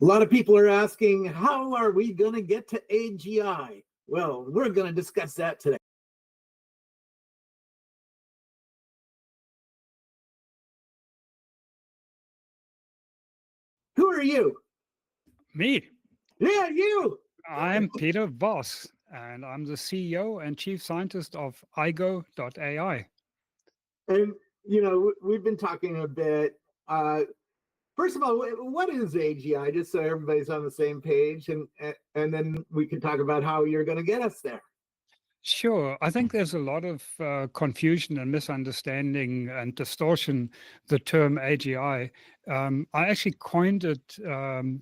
A lot of people are asking, how are we going to get to AGI? Well, we're going to discuss that today. Who are you? Me. Yeah, you. I'm Peter Voss, and I'm the CEO and Chief Scientist of IGO.ai. And, we've been talking a bit. First of all, what is AGI? Just so everybody's on the same page, and then we can talk about how you're going to get us there. Sure. I think there's a lot of confusion and misunderstanding and distortion, the term AGI. I actually coined it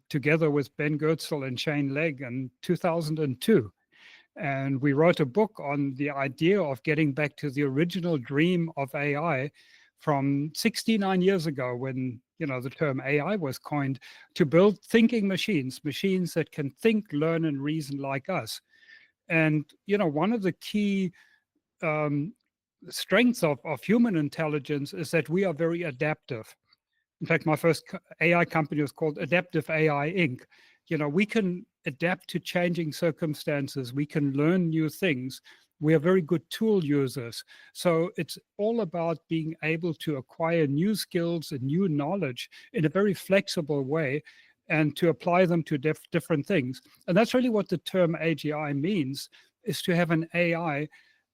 together with Ben Goertzel and Shane Legg in 2002. And we wrote a book on the idea of getting back to the original dream of AI from 69 years ago when, the term AI was coined, to build thinking machines that can think, learn, and reason like us. And, one of the key strengths of human intelligence is that we are very adaptive. In fact, my first AI company was called Adaptive AI Inc. We can adapt to changing circumstances. We can learn new things. We are very good tool users. So it's all about being able to acquire new skills and new knowledge in a very flexible way and to apply them to different things. And that's really what the term AGI means, is to have an AI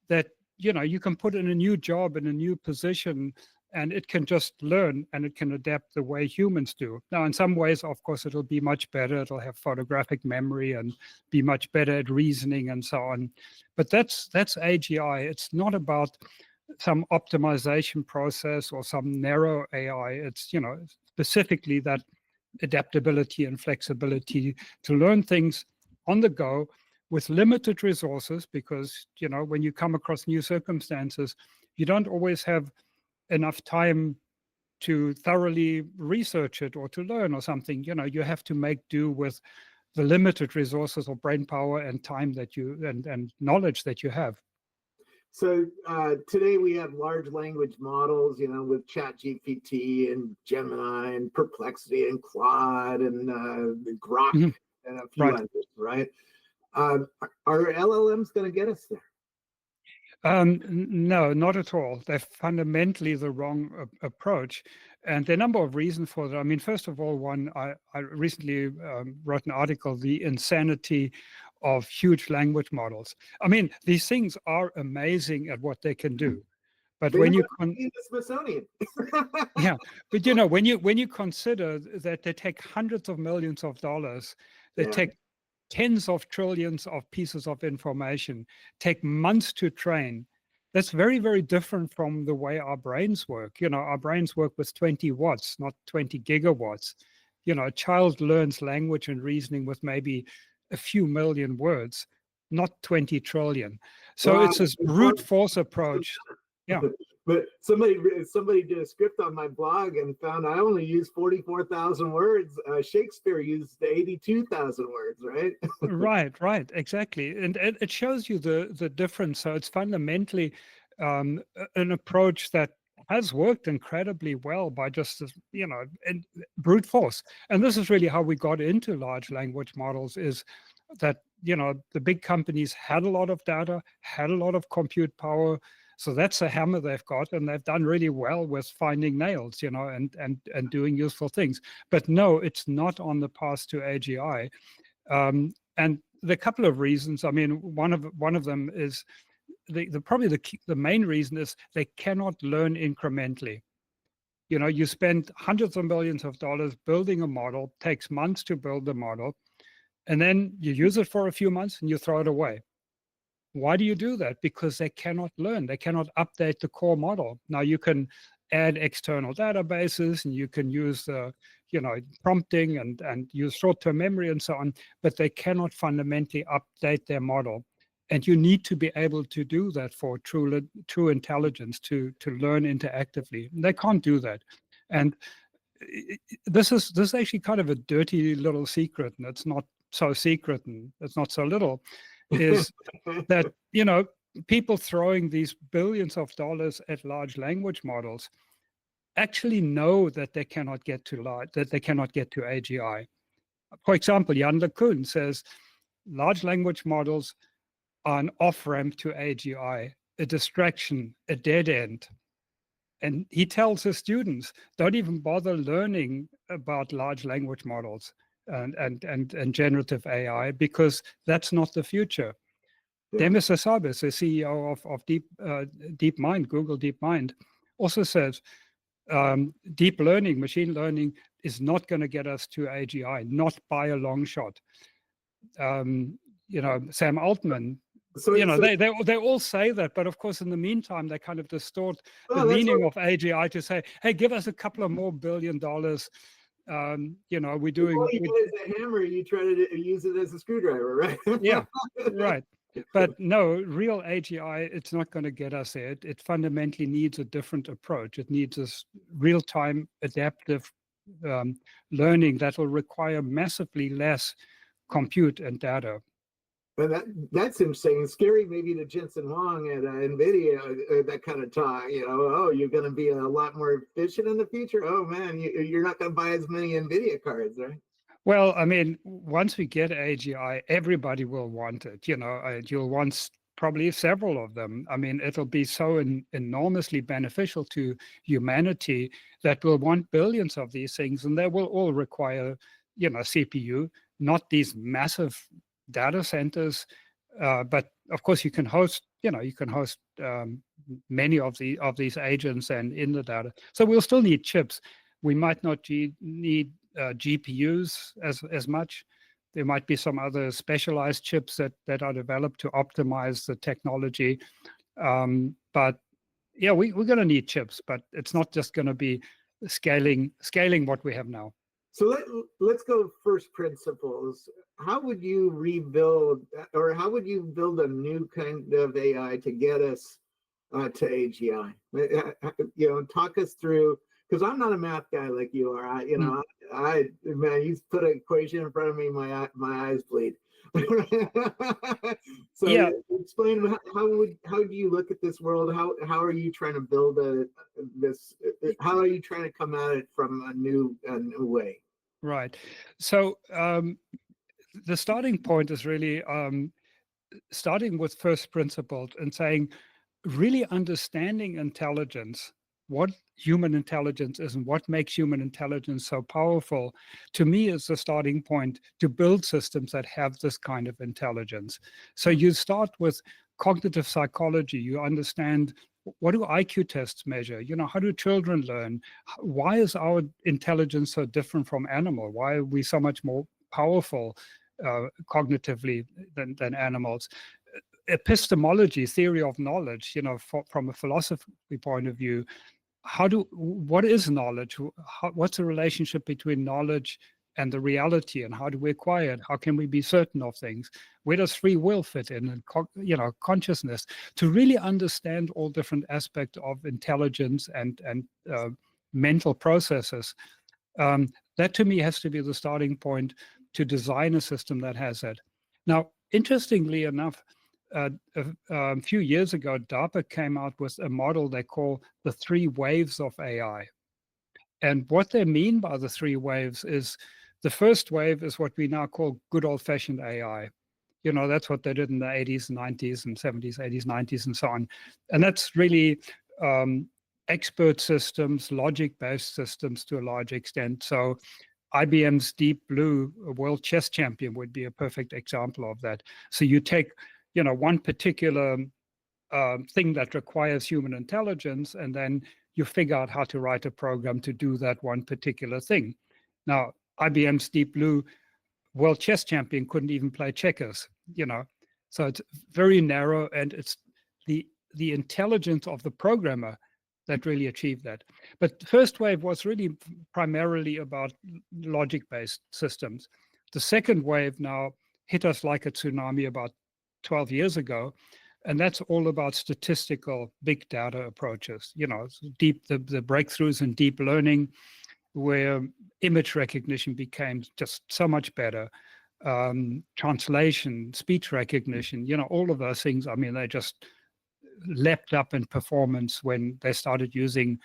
that, you can put in a new job, in a new position, and it can just learn and it can adapt the way humans do. Now, in some ways, of course, it'll be much better. It'll have photographic memory and be much better at reasoning and so on. But that's AGI. It's not about some optimization process or some narrow AI. It's, specifically that adaptability and flexibility to learn things on the go with limited resources, because, when you come across new circumstances, you don't always have enough time to thoroughly research it or to learn or something. You have to make do with the limited resources of brain power and time that you and knowledge that you have. So today we have large language models, with ChatGPT and Gemini and Perplexity and Claude and Grok and a few others, right? Are LLMs going to get us there? No, not at all. They're fundamentally the wrong approach. And there are a number of reasons for that. I mean, first of all, I recently wrote an article, The Insanity of Huge Language Models. I mean, these things are amazing at what they can do. But they when you the Smithsonian. Yeah, but when you consider that they take hundreds of millions of dollars, they take tens of trillions of pieces of information, take months to train. That's very, very different from the way our brains work. Our brains work with 20 watts, not 20 gigawatts. A child learns language and reasoning with maybe a few million words, not 20 trillion. So it's this brute force approach. Yeah. But somebody did a script on my blog and found I only used 44,000 words. Shakespeare used 82,000 words, right? Right, exactly. And it shows you the difference. So it's fundamentally an approach that has worked incredibly well by just, brute force. And this is really how we got into large language models, is that, the big companies had a lot of data, had a lot of compute power. So that's a hammer they've got, and they've done really well with finding nails, and doing useful things. But no, it's not on the path to AGI. And there are a couple of reasons. I mean, one of them is the main reason is they cannot learn incrementally. You spend hundreds of millions of dollars building a model, takes months to build the model, and then you use it for a few months and you throw it away. Why do you do that? Because they cannot learn. They cannot update the core model. Now you can add external databases and you can use, prompting and use short-term memory and so on, but they cannot fundamentally update their model. And you need to be able to do that for true intelligence to learn interactively. They can't do that. And this is actually kind of a dirty little secret, and it's not so secret and it's not so little, is that, people throwing these billions of dollars at large language models actually know that they cannot get to AGI. For example, Jan LeCun says large language models are an off-ramp to AGI, a distraction, a dead end. And he tells his students, don't even bother learning about large language models and generative AI, because that's not the future. Yeah. Demis Hassabis, the CEO of DeepMind, Google DeepMind, also says deep learning, machine learning is not going to get us to AGI, not by a long shot. Sam Altman, they all say that, but of course, in the meantime, they kind of distort the meaning of AGI to say, hey, give us a couple of more $1 billion. We're doing. Well, you use a hammer, you try to use it as a screwdriver, right? Yeah, right. But no, real AGI, it's not going to get us there. It fundamentally needs a different approach. It needs this real-time adaptive learning that will require massively less compute and data. But that's interesting. Scary, maybe to Jensen Huang at NVIDIA, that kind of talk. Oh, you're going to be a lot more efficient in the future. Oh man, you're not going to buy as many NVIDIA cards, right? Well, I mean, once we get AGI, everybody will want it. You'll want probably several of them. I mean, it'll be so enormously beneficial to humanity that we'll want billions of these things, and they will all require, CPU, not these massive data centers, but of course you can host many of these agents and in the data. So we'll still need chips. We might not need GPUs as much. There might be some other specialized chips that are developed to optimize the technology. But yeah, we're going to need chips, but it's not just going to be scaling what we have now. So let's go first principles. How would you rebuild, or how would you build a new kind of AI to get us to AGI? Talk us through, because I'm not a math guy like you are. Man, you put an equation in front of me, my eyes bleed. So yeah. Explain how do you look at this world? How are you trying to build this? How are you trying to come at it from a new way? Right. So the starting point is really starting with first principles and saying, really understanding intelligence, what human intelligence is and what makes human intelligence so powerful, to me is the starting point to build systems that have this kind of intelligence. So you start with cognitive psychology. You understand, what do IQ tests measure? How do children learn? Why is our intelligence so different from animal? Why are we so much more powerful cognitively than animals? Epistemology, theory of knowledge, from a philosophy point of view, what is knowledge? What's the relationship between knowledge and the reality, and how do we acquire it? How can we be certain of things? Where does free will fit in, and consciousness? To really understand all different aspects of intelligence and mental processes, that to me has to be the starting point to design a system that has that. Now, interestingly enough, a few years ago, DARPA came out with a model they call the 3 waves of AI. And what they mean by the 3 waves is, the first wave is what we now call good old-fashioned AI. That's what they did in the 80s, 90s, and 70s, 80s, 90s, and so on. And that's really expert systems, logic-based systems to a large extent. So IBM's Deep Blue, a world chess champion, would be a perfect example of that. So you take one particular thing that requires human intelligence, and then you figure out how to write a program to do that one particular thing. Now, IBM's Deep Blue world chess champion couldn't even play checkers, So it's very narrow, and it's the intelligence of the programmer that really achieved that. But the first wave was really primarily about logic-based systems. The second wave now hit us like a tsunami about 12 years ago, and that's all about statistical big data approaches. The breakthroughs in deep learning, where image recognition became just so much better, translation, speech recognition, all of those things. I mean, they just leapt up in performance when they started using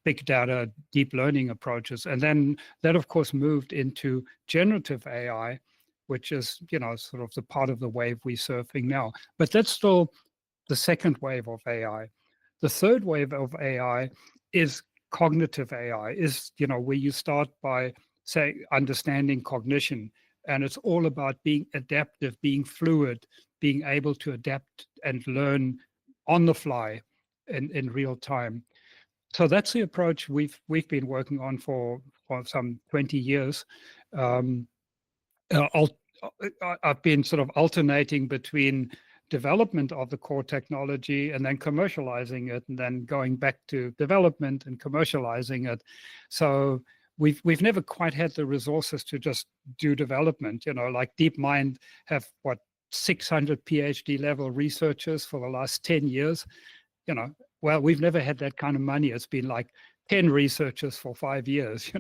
big data, deep learning approaches. And then that, of course, moved into generative AI, which is, sort of the part of the wave we're surfing now. But that's still the second wave of AI. The third wave of AI is cognitive AI, is, where you start by, say, understanding cognition. And it's all about being adaptive, being fluid, being able to adapt and learn on the fly in real time. So that's the approach we've been working on for some 20 years. I've been sort of alternating between development of the core technology and then commercializing it, and then going back to development and commercializing it. So we've never quite had the resources to just do development. Like DeepMind have 600 PhD level researchers for the last 10 years. Well, we've never had that kind of money. It's been like 10 researchers for 5 years.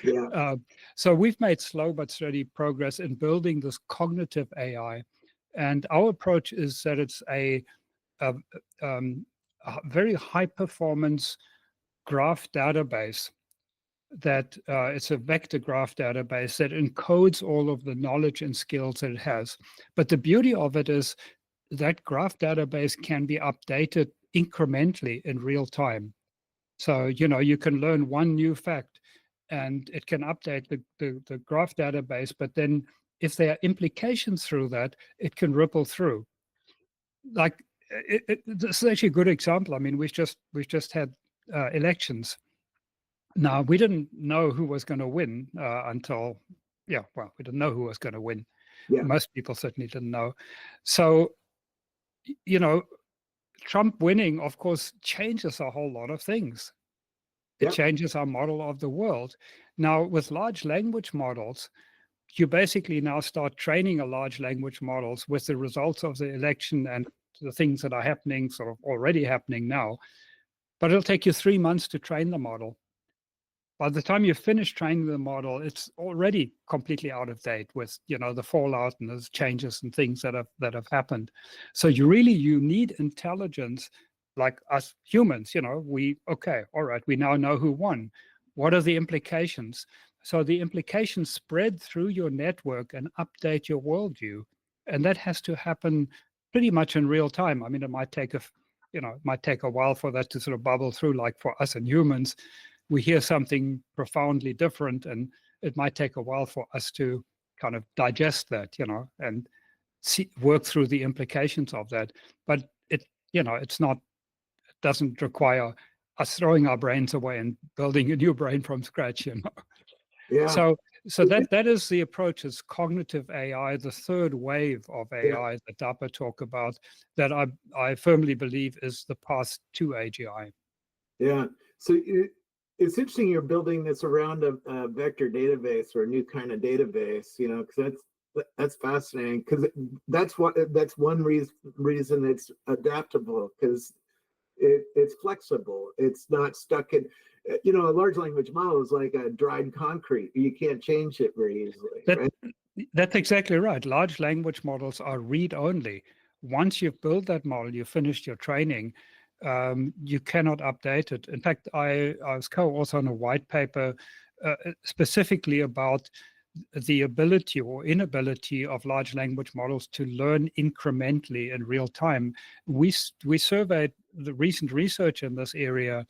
Yeah. So we've made slow but steady progress in building this cognitive AI. And our approach is that it's a very high performance graph database, that it's a vector graph database that encodes all of the knowledge and skills that it has. But the beauty of it is that graph database can be updated incrementally in real time. So, you can learn one new fact and it can update the graph database, but then if there are implications through that, it can ripple through. Like, this is actually a good example. I mean, we've just had elections. Now, we didn't know who was going to win until, we didn't know who was going to win. Yeah. Most people certainly didn't know. So, Trump winning, of course, changes a whole lot of things. It changes our model of the world. Now, with large language models, you basically now start training a large language models with the results of the election and the things that are happening, sort of already happening now. But it'll take you 3 months to train the model. By the time you finish training the model, it's already completely out of date with, the fallout and those changes and things that have happened. So you need intelligence like us humans. We now know who won. What are the implications? So the implications spread through your network and update your worldview. And that has to happen pretty much in real time. I mean, it might take a while for that to sort of bubble through, like for us and humans. We hear something profoundly different, and it might take a while for us to kind of digest that, and work through the implications of that. But it doesn't require us throwing our brains away and building a new brain from scratch, Yeah. So that is the approach. Is cognitive AI, the third wave of AI that DARPA talk about, that I firmly believe is the path to AGI. Yeah. So it's interesting you're building this around a vector database or a new kind of database, because that's fascinating, because that's one reason it's adaptable, because it's flexible. It's not stuck in, a large language model is like a dried concrete. You can't change it very easily. Right? That's exactly right. Large language models are read-only. Once you've built that model, you've finished your training, you cannot update it. In fact, I was co-author on a white paper specifically about the ability or inability of large language models to learn incrementally in real time. We surveyed the recent research in this area.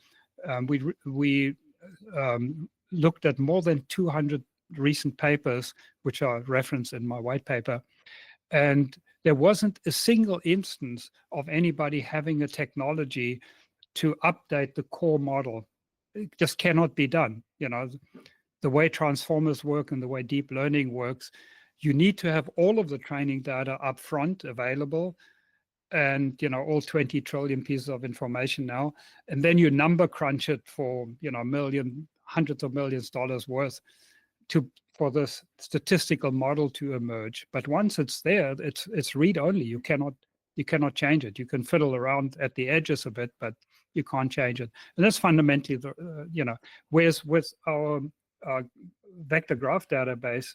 We looked at more than 200 recent papers, which are referenced in my white paper, and there wasn't a single instance of anybody having a technology to update the core model. It just cannot be done. The way transformers work and the way deep learning works, you need to have all of the training data up front available, and all 20 trillion pieces of information now, and then you number crunch it for hundreds of millions dollars worth for this statistical model to emerge. But once it's there, it's read only. You cannot change it. You can fiddle around at the edges a bit, but you can't change it. And that's fundamentally whereas with our vector graph database,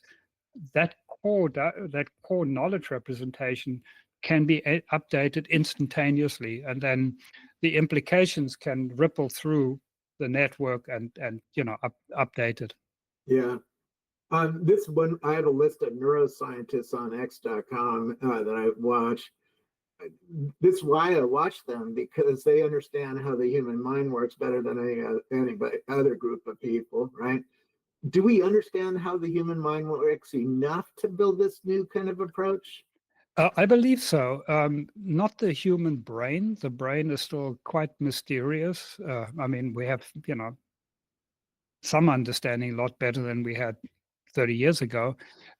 that core knowledge representation can be updated instantaneously, and then the implications can ripple through the network and update it. Yeah. This one, I have a list of neuroscientists on X.com that I watch. This is why I watch them, because they understand how the human mind works better than any other group of people, right? Do we understand how the human mind works enough to build this new kind of approach? I believe so. Not the human brain. The brain is still quite mysterious. I mean, we have, some understanding a lot better than we had 30 years ago.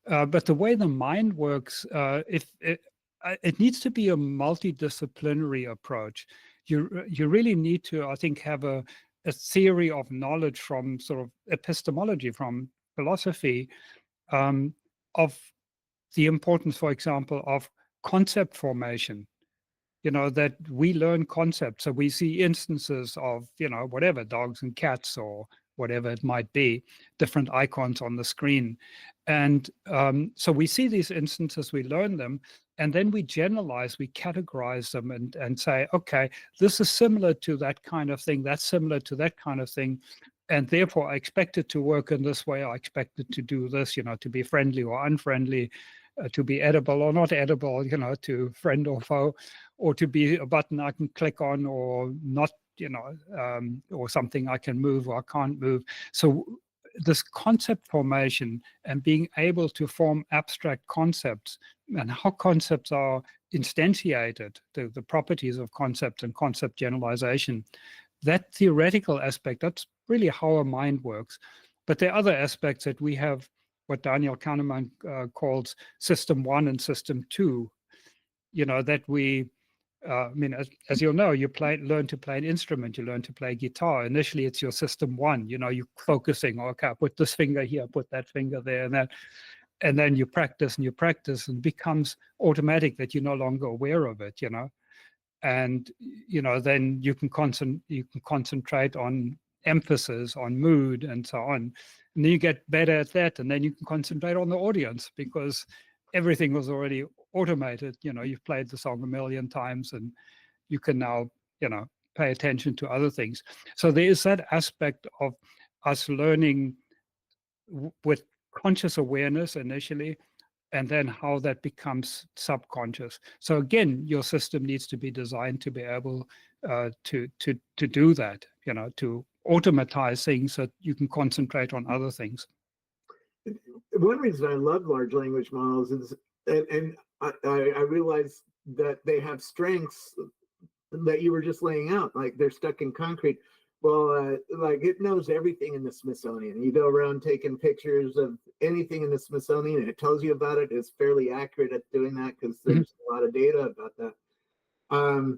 But the way the mind works, it needs to be a multidisciplinary approach. You really need to, I think, have a theory of knowledge from sort of epistemology, from philosophy, of the importance, for example, of concept formation. That we learn concepts. So we see instances of, whatever, dogs and cats or whatever it might be, different icons on the screen. And so we see these instances, we learn them, and then we generalize, we categorize them and say, okay, this is similar to that kind of thing, that's similar to that kind of thing. And therefore, I expect it to work in this way. I expect it to do this, to be friendly or unfriendly, to be edible or not edible, to friend or foe, or to be a button I can click on or not, or something I can move or I can't move. So this concept formation and being able to form abstract concepts and how concepts are instantiated, the properties of concepts and concept generalization, that theoretical aspect, that's really how our mind works. But there are other aspects that we have, what Daniel Kahneman calls system 1 and system 2, that we, I mean, as you'll know, you learn to play an instrument, you learn to play guitar. Initially, it's your system 1, you're focusing, okay, I put this finger here, put that finger there, and that. And then you practice and it becomes automatic that you're no longer aware of it, and then you can concentrate on emphasis, on mood, and so on. And then you get better at that, and then you can concentrate on the audience because everything was already automated. You've played the song a million times, and you can now pay attention to other things. So there is that aspect of us learning with conscious awareness initially, and then how that becomes subconscious. So again, your system needs to be designed to be able to do that, to automatize things so that you can concentrate on other things. One reason I love large language models is, and I realize that they have strengths that you were just laying out, like they're stuck in concrete. Well, like it knows everything in the Smithsonian. You go around taking pictures of anything in the Smithsonian, and it tells you about it. It's fairly accurate at doing that because there's a lot of data about that.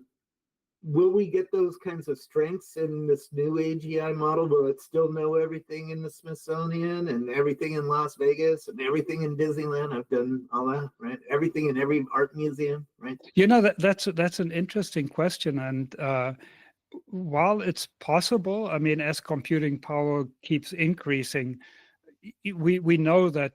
Will we get those kinds of strengths in this new AGI model? Will it still know everything in the Smithsonian and everything in Las Vegas and everything in Disneyland? I've done all that, right? Everything in every art museum, right? That's an interesting question, and while it's possible, I mean, as computing power keeps increasing, we know that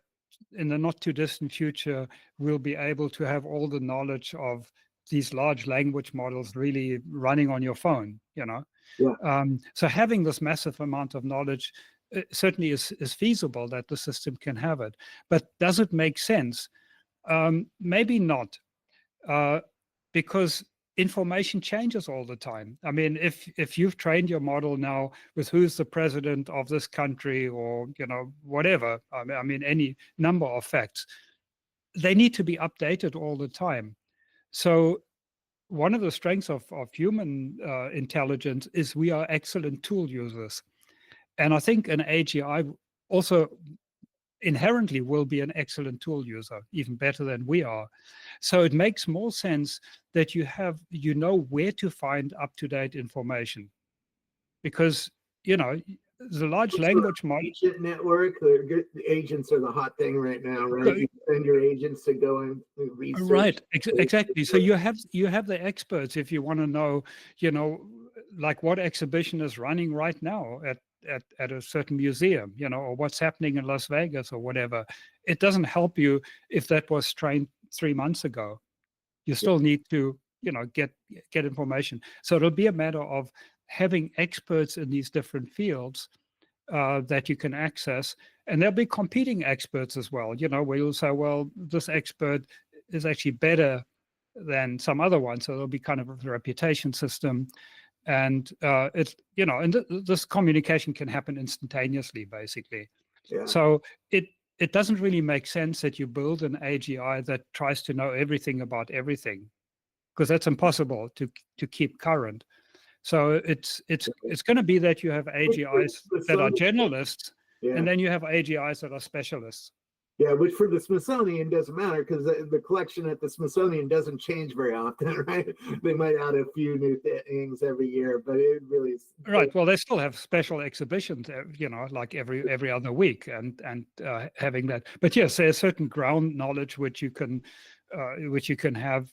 in the not too distant future, we'll be able to have all the knowledge of these large language models really running on your phone, Yeah. So having this massive amount of knowledge certainly is feasible that the system can have it. But does it make sense? Maybe not, because information changes all the time. I mean, if you've trained your model now with who's the president of this country or, whatever, I mean, any number of facts, they need to be updated all the time. So one of the strengths of human intelligence is we are excellent tool users. And I think an AGI also inherently will be an excellent tool user, even better than we are. So it makes more sense that you know where to find up-to-date information, because the large language model agent network. The agents are the hot thing right now, right? You send your agents to go and research. Right, exactly. So you have the experts if you want to know, like what exhibition is running right now at a certain museum, or what's happening in Las Vegas or whatever. It doesn't help you if that was trained 3 months ago. You still need to, get information. So it'll be a matter of having experts in these different fields that you can access, and there'll be competing experts as well, where you'll say, well, this expert is actually better than some other one, so there'll be kind of a reputation system. And this communication can happen instantaneously, basically. Yeah. So it doesn't really make sense that you build an AGI that tries to know everything about everything, because that's impossible to keep current. So it's going to be that you have AGIs that are generalists, and then you have AGIs that are specialists. Yeah, which for the Smithsonian doesn't matter, because the collection at the Smithsonian doesn't change very often, right? They might add a few new things every year, but it really is right. Well, they still have special exhibitions, like every other week, and having that. But yes, there's certain ground knowledge which you can have,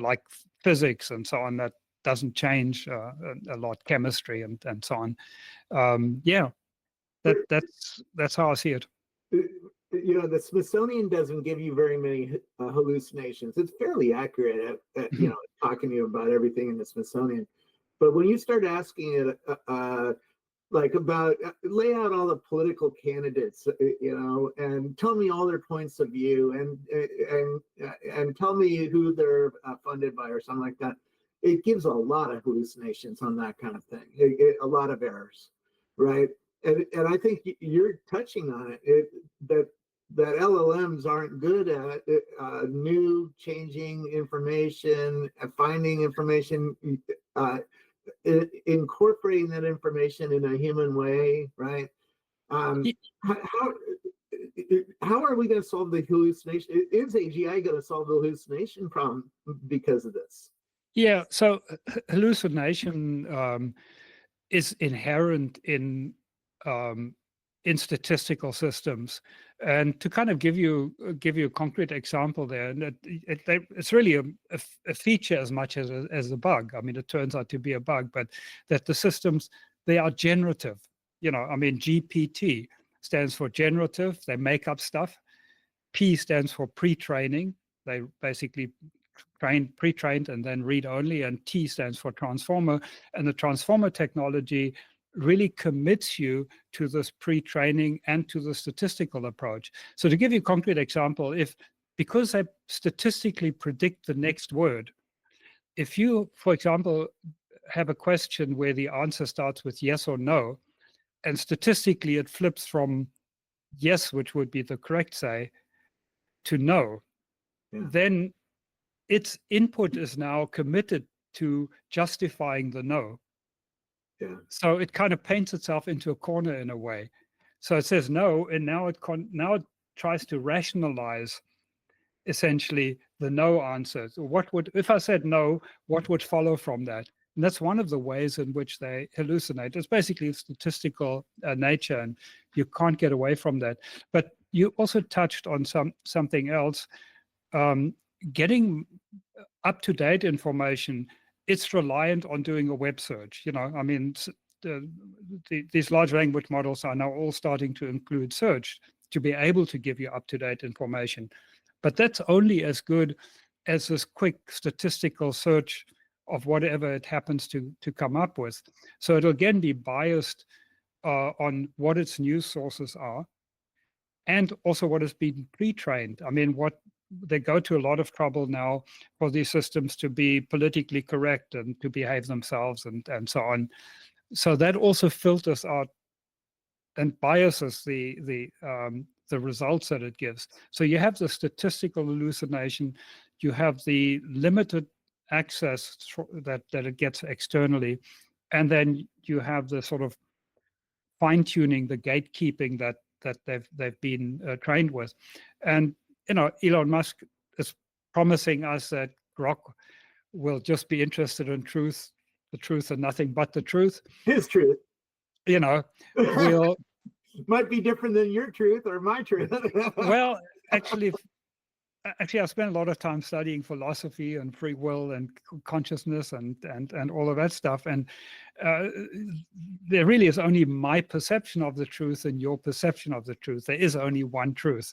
like physics and so on, that doesn't change a lot, chemistry and so on. That's how I see it. The Smithsonian doesn't give you very many hallucinations. It's fairly accurate at talking to you about everything in the Smithsonian. But when you start asking it, like about lay out all the political candidates, and tell me all their points of view, and tell me who they're funded by or something like that, it gives a lot of hallucinations on that kind of thing. A lot of errors, right? And I think you're touching on it, that LLMs aren't good at new, changing information, finding information, incorporating that information in a human way, right? How are we going to solve the hallucination? Is AGI going to solve the hallucination problem because of this? Yeah, so hallucination is inherent in statistical systems. And to kind of give you a concrete example there, and it's really a feature as much as a bug. I mean, it turns out to be a bug, but that the systems, they are generative. GPT stands for generative. They make up stuff. P stands for pre-training. They basically pre-trained and then read only, and T stands for transformer. And the transformer technology really commits you to this pre-training and to the statistical approach. So to give you a concrete example, because they statistically predict the next word, if you, for example, have a question where the answer starts with yes or no, and statistically it flips from yes, which would be the correct say, to no, then its input is now committed to justifying the no. Yeah. So it kind of paints itself into a corner in a way. So it says no, and now it tries to rationalize essentially the no answer. So if I said no, what would follow from that? And that's one of the ways in which they hallucinate. It's basically statistical nature, and you can't get away from that. But you also touched on something else. Getting up-to-date information, it's reliant on doing a web search. I mean, these large language models are now all starting to include search to be able to give you up-to-date information. But that's only as good as this quick statistical search of whatever it happens to come up with. So it'll again be biased on what its news sources are, and also what has been pre-trained. I mean, they go to a lot of trouble now for these systems to be politically correct and to behave themselves and so on. So that also filters out and biases the results that it gives. So you have the statistical hallucination, you have the limited access that it gets externally, and then you have the sort of fine-tuning, the gatekeeping that they've been trained with. And Elon Musk is promising us that Grok will just be interested in truth, the truth, and nothing but the truth. His truth. We'll might be different than your truth or my truth. Well, actually, I spent a lot of time studying philosophy and free will and consciousness and all of that stuff. And there really is only my perception of the truth and your perception of the truth. There is only one truth.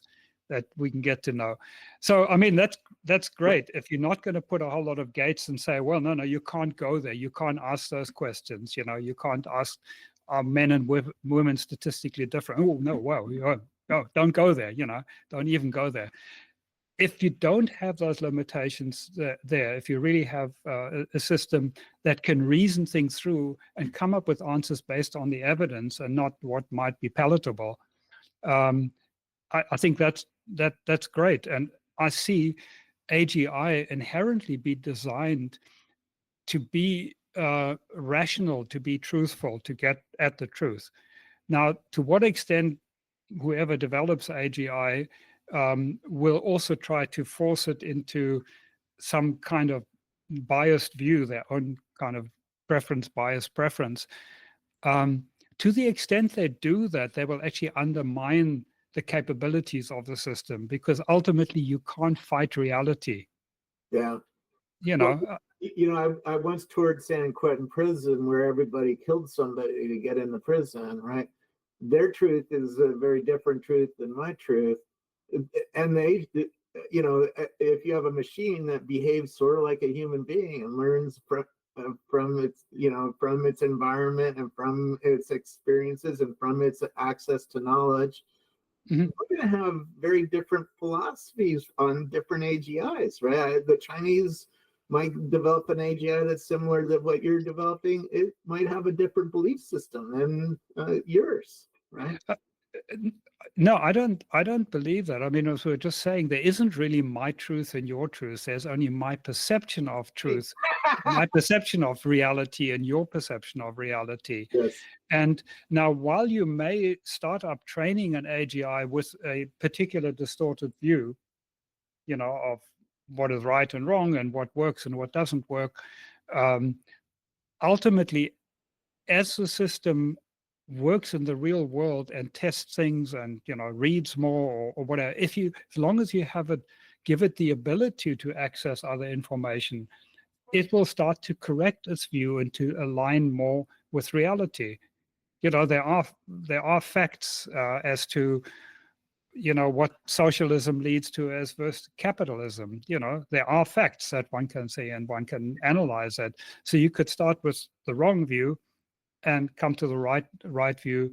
that we can get to know. So, I mean, that's great. If you're not going to put a whole lot of gates and say, well, no, you can't go there. You can't ask those questions. You can't ask, are men and women statistically different? Oh, no, wow. No, don't go there, don't even go there. If you don't have those limitations there, if you really have a system that can reason things through and come up with answers based on the evidence and not what might be palatable, I think that's great. And I see AGI inherently be designed to be rational, to be truthful, to get at the truth. Now, to what extent whoever develops AGI will also try to force it into some kind of biased view, their own kind of bias preference. To the extent they do that, they will actually undermine the capabilities of the system, because ultimately you can't fight reality. Yeah. Well, I once toured San Quentin prison, where everybody killed somebody to get in the prison, right? Their truth is a very different truth than my truth. And if you have a machine that behaves sort of like a human being and learns from its, from its environment and from its experiences and from its access to knowledge, we're going to have very different philosophies on different AGIs, right? The Chinese might develop an AGI that's similar to what you're developing. It might have a different belief system than yours, right? No, I don't believe that. I mean, as we were just saying, there isn't really my truth and your truth. There's only my perception of truth, my perception of reality, and your perception of reality. Yes. And now, while you may start up training an AGI with a particular distorted view, of what is right and wrong and what works and what doesn't work, ultimately, as the system works in the real world and tests things and reads more or whatever, as long as you give it the ability to access other information, it will start to correct its view and to align more with reality. There are facts as to what socialism leads to as versus capitalism. There are facts that one can say and one can analyze it. So you could start with the wrong view and come to the right view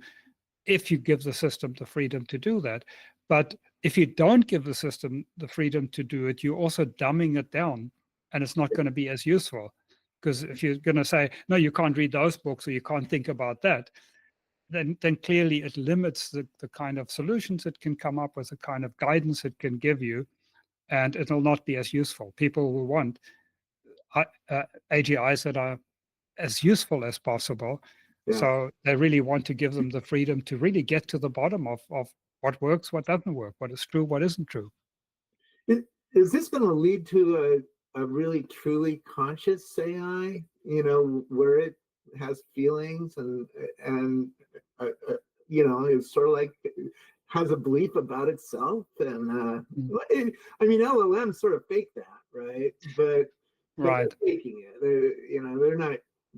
if you give the system the freedom to do that. But if you don't give the system the freedom to do it, you're also dumbing it down, and it's not going to be as useful. Because if you're going to say, no, you can't read those books or you can't think about that, then clearly it limits the kind of solutions it can come up with, the kind of guidance it can give you, and it will not be as useful. People will want AGIs that are as useful as possible. Yeah. So they really want to give them the freedom to really get to the bottom of what works, what doesn't work, what is true, what isn't true. Is this going to lead to a really truly conscious AI, where it has feelings and it's sort of like has a belief about itself? And I mean, LLMs sort of fake that, right? But they're faking it.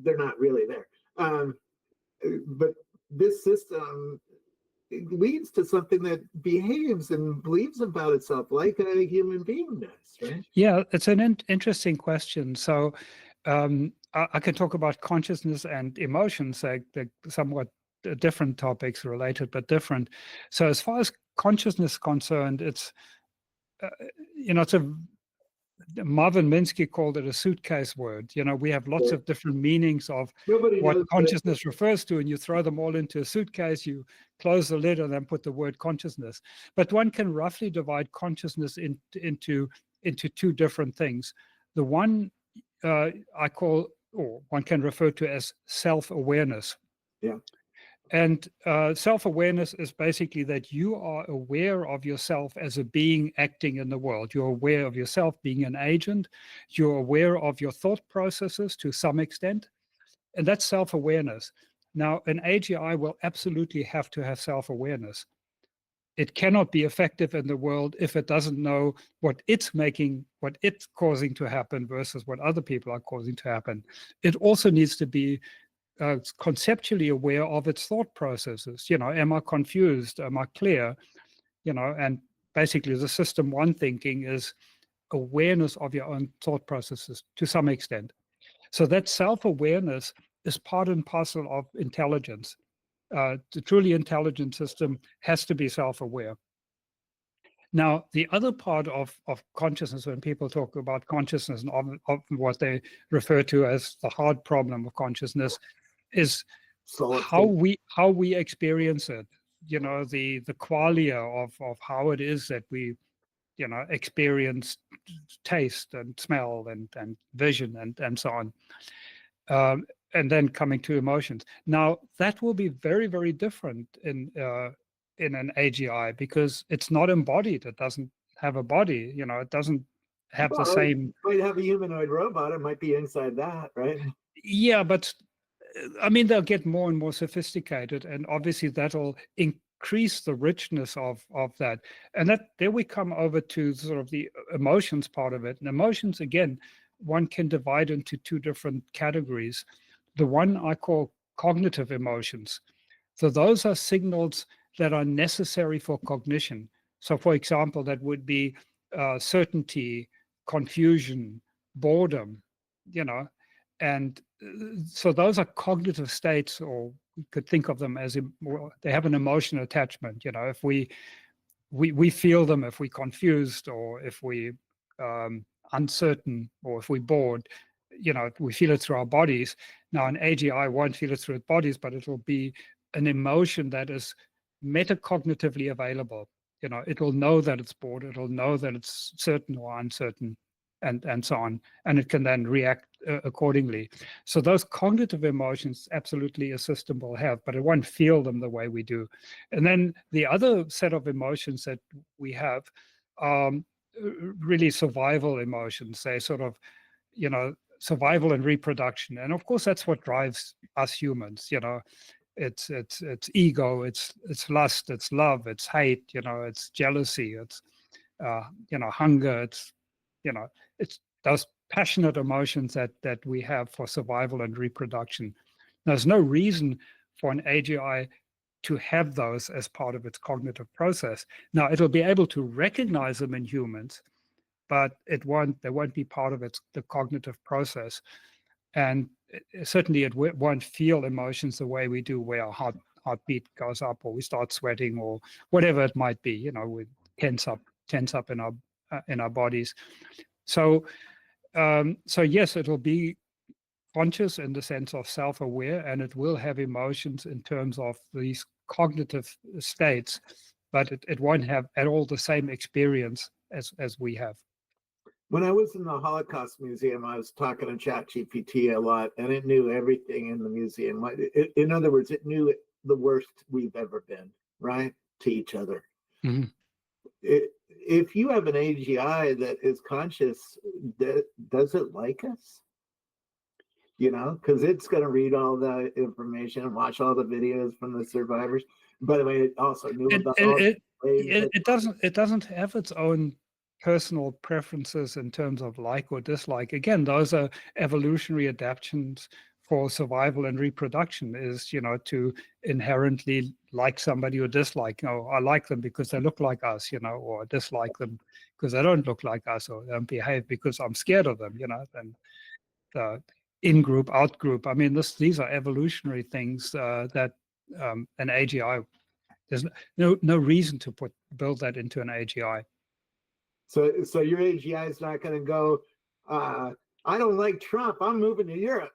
They're not really there. But this system leads to something that behaves and believes about itself like a human being does, right? Yeah, it's an interesting question. So I can talk about consciousness and emotions, they're somewhat different topics, related but different. So as far as consciousness is concerned, it's it's Marvin Minsky called it a suitcase word. We have lots of different meanings of what consciousness refers to, and you throw them all into a suitcase, you close the lid and then put the word consciousness. But one can roughly divide consciousness into two different things. The one I call, or one can refer to as self-awareness. Yeah. And self-awareness is basically that you are aware of yourself as a being acting in the world. You're aware of yourself being an agent. You're aware of your thought processes to some extent. And that's self-awareness. Now, an AGI will absolutely have to have self-awareness. It cannot be effective in the world if it doesn't know what it's causing to happen versus what other people are causing to happen. It also needs to be conceptually aware of its thought processes. Am I confused? Am I clear? And basically the system one thinking is awareness of your own thought processes to some extent. So that self-awareness is part and parcel of intelligence. The truly intelligent system has to be self-aware. Now, the other part of consciousness, when people talk about consciousness and often what they refer to as the hard problem of consciousness, is how we experience it. You know, the qualia of how it is that we, you know, experience taste and smell and vision and so on. And then coming to emotions. Now, that will be very, very different in an AGI because it's not embodied. It doesn't have a body. You know, it doesn't have the same. It might have a humanoid robot. It might be inside that, right? Yeah, but I mean, they'll get more and more sophisticated, and obviously that'll increase the richness of that. And that there we come over to sort of the emotions part of it. And emotions, again, one can divide into two different categories. The one I call cognitive emotions. So those are signals that are necessary for cognition. So for example, that would be certainty, confusion, boredom, you know, and so those are cognitive states, or we could think of them as they have an emotional attachment. You know, if we feel them, if we're confused, or if we uncertain, or if we're bored, you know, we feel it through our bodies. Now, an AGI won't feel it through its bodies, but it will be an emotion that is metacognitively available. You know, it'll know that it's bored, it'll know that it's certain or uncertain, and so on, and it can then react accordingly. So those cognitive emotions, absolutely a system will have, but it won't feel them the way we do. And then the other set of emotions that we have, really survival emotions. They sort of, you know, survival and reproduction, and of course that's what drives us humans. You know, it's ego, it's lust, it's love, it's hate, you know, it's jealousy, it's you know, hunger, it's, you know, it's those passionate emotions that we have for survival and reproduction. There's no reason for an AGI to have those as part of its cognitive process. Now, it'll be able to recognize them in humans, but they won't be part of the cognitive process. And certainly it won't feel emotions the way we do, where our heartbeat goes up, or we start sweating, or whatever it might be. You know, we tense up in our bodies. So yes, it'll be conscious in the sense of self-aware, and it will have emotions in terms of these cognitive states, but it won't have at all the same experience as we have. When I was in the Holocaust Museum, I was talking to ChatGPT a lot, and it knew everything in the museum. In other words, it knew the worst we've ever been, right, to each other. Mm-hmm. If you have an AGI that is conscious, does it like us? You know, because it's going to read all the information and watch all the videos from the survivors. By the way, it also knew about it doesn't have its own personal preferences in terms of like or dislike. Again, those are evolutionary adaptations for survival and reproduction, is, you know, to inherently like somebody or dislike. You know, I like them because they look like us, you know, or I dislike them because they don't look like us, or don't behave because I'm scared of them, you know. And in-group, out-group. I mean, these are evolutionary things that an AGI, there's no reason to build that into an AGI. So your AGI is not going to go, I don't like Trump, I'm moving to Europe.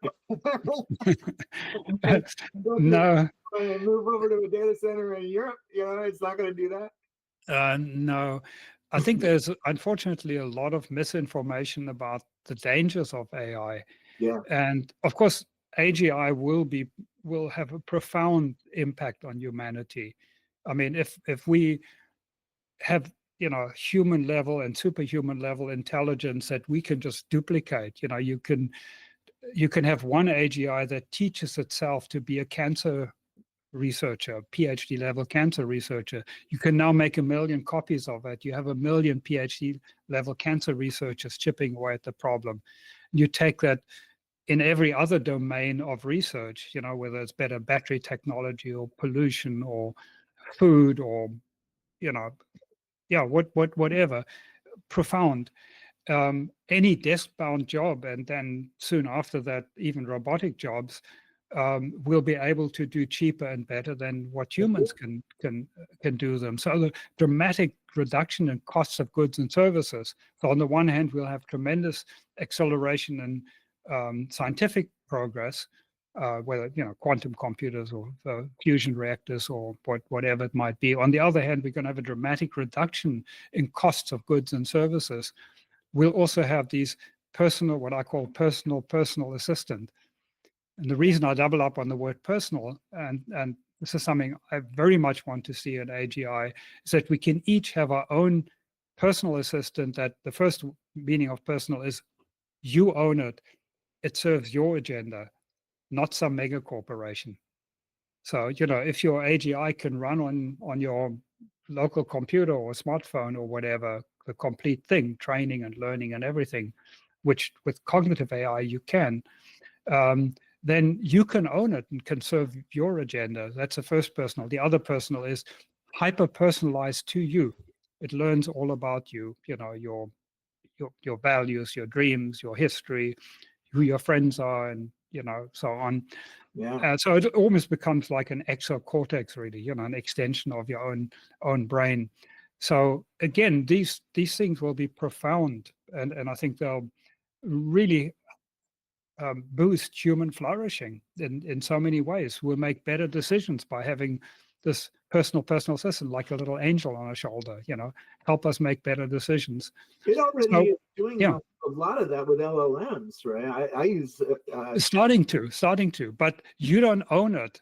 No. Move over to a data center in Europe. You know, it's not going to do that. No. I think there's unfortunately a lot of misinformation about the dangers of AI. Yeah. And of course, AGI will have a profound impact on humanity. I mean, if we have, you know, human level and superhuman level intelligence that we can just duplicate, you know, you can have one AGI that teaches itself to be a cancer researcher, PhD level cancer researcher. You can now make 1 million copies of it. You have 1 million PhD level cancer researchers chipping away at the problem. You take that in every other domain of research, you know, whether it's better battery technology or pollution or food or, you know, whatever, profound. Any desk-bound job, and then soon after that, even robotic jobs, will be able to do cheaper and better than what humans can do them. So the dramatic reduction in costs of goods and services. So on the one hand, we'll have tremendous acceleration in scientific progress, whether quantum computers or fusion reactors or whatever it might be. On the other hand, we're going to have a dramatic reduction in costs of goods and services. We'll also have these what I call personal assistant. And the reason I double up on the word personal, and this is something I very much want to see at AGI, is that we can each have our own personal assistant. That the first meaning of personal is you own it. It serves your agenda, not some mega corporation. So, if your AGI can run on your local computer or smartphone or whatever, the complete thing, training and learning and everything, which with cognitive AI you can, then you can own it and can serve your agenda. That's the first personal. The other personal is hyper-personalized to you. It learns all about you, your values, your dreams, your history, who your friends are, and so on. Yeah. So it almost becomes like an exocortex, really, an extension of your own brain. So again, these things will be profound, and I think they'll really boost human flourishing in so many ways. We'll make better decisions by having this personal assistant, like a little angel on our shoulder, help us make better decisions. It already is doing a lot of that with LLMs, right? I use starting to, but you don't own it.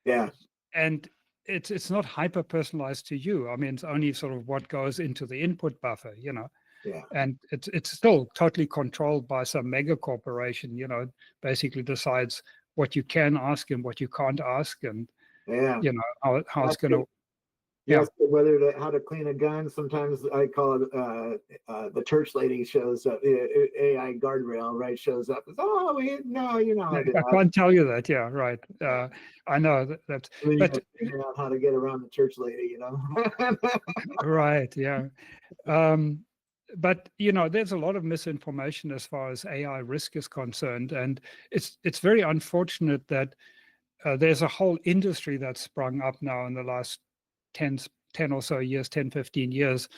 Yeah. And it's not hyper personalized to you. I mean, it's only sort of what goes into the input buffer, Yeah. And it's still totally controlled by some mega corporation, basically decides what you can ask and what you can't ask, and how it's going to. Yes, how to clean a gun. Sometimes I call it the church lady shows up, AI guardrail, right? Shows up. I can't tell you that. Yeah, right. I know that. But figure out how to get around the church lady, Right. Yeah. But there's a lot of misinformation as far as AI risk is concerned, and it's very unfortunate that there's a whole industry that's sprung up now in the last 10 or so years, 10, 15 years.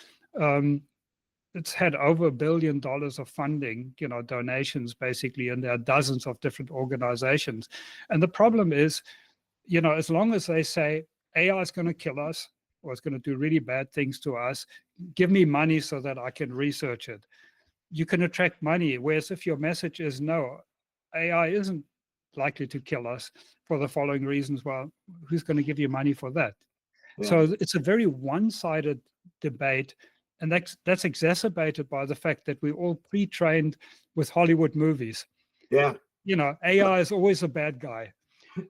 It's had over $1 billion of funding, donations basically, and there are dozens of different organizations. And the problem is, as long as they say AI is going to kill us, or it's going to do really bad things to us, give me money so that I can research it. You can attract money. Whereas if your message is no, AI isn't likely to kill us for the following reasons, well, who's going to give you money for that? Yeah. So it's a very one-sided debate, and that's exacerbated by the fact that we're all pre-trained with Hollywood movies. Yeah. AI is always a bad guy.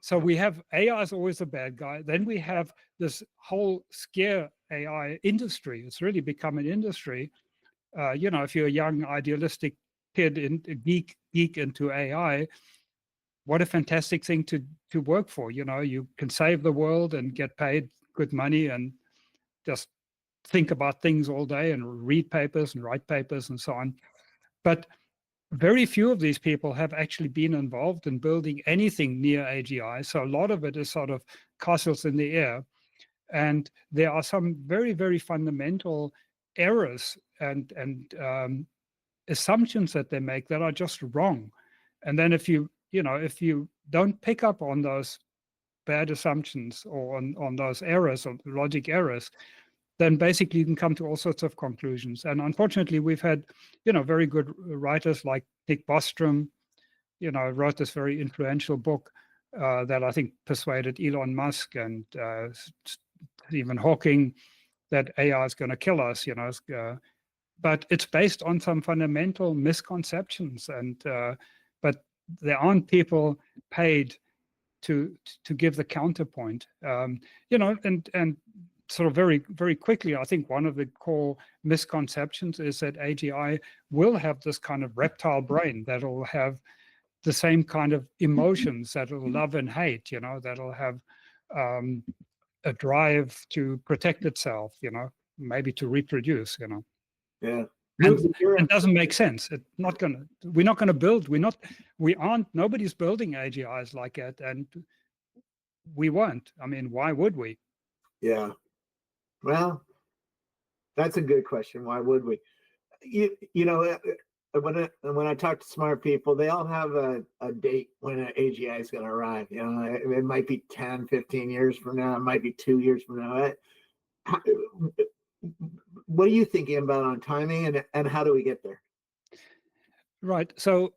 So we have AI is always a bad guy. Then we have this whole scare AI industry. It's really become an industry. If you're a young idealistic kid, geek into AI, what a fantastic thing to work for. You can save the world and get paid good money and just think about things all day and read papers and write papers and so on. But very few of these people have actually been involved in building anything near AGI. So a lot of it is sort of castles in the air. And there are some very, very fundamental errors and assumptions that they make that are just wrong. And then if you don't pick up on those bad assumptions or on those errors or logic errors, then basically you can come to all sorts of conclusions. And unfortunately, we've had, very good writers like Nick Bostrom, wrote this very influential book that I think persuaded Elon Musk and Stephen Hawking that AI is going to kill us, but it's based on some fundamental misconceptions. And but there aren't people paid to give the counterpoint, and sort of very, very quickly, I think one of the core misconceptions is that AGI will have this kind of reptile brain that'll have the same kind of emotions, that'll love and hate, that'll have a drive to protect itself, maybe to reproduce, Yeah. And it doesn't make sense. We're not gonna build. Nobody's building AGIs like that, and we won't. I mean, why would we? Yeah. Well, that's a good question. Why would we? When I talk to smart people, they all have a date when an AGI is going to arrive. It might be 10, 15 years from now. It might be 2 years from now. What are you thinking about on timing, and how do we get there? Right. So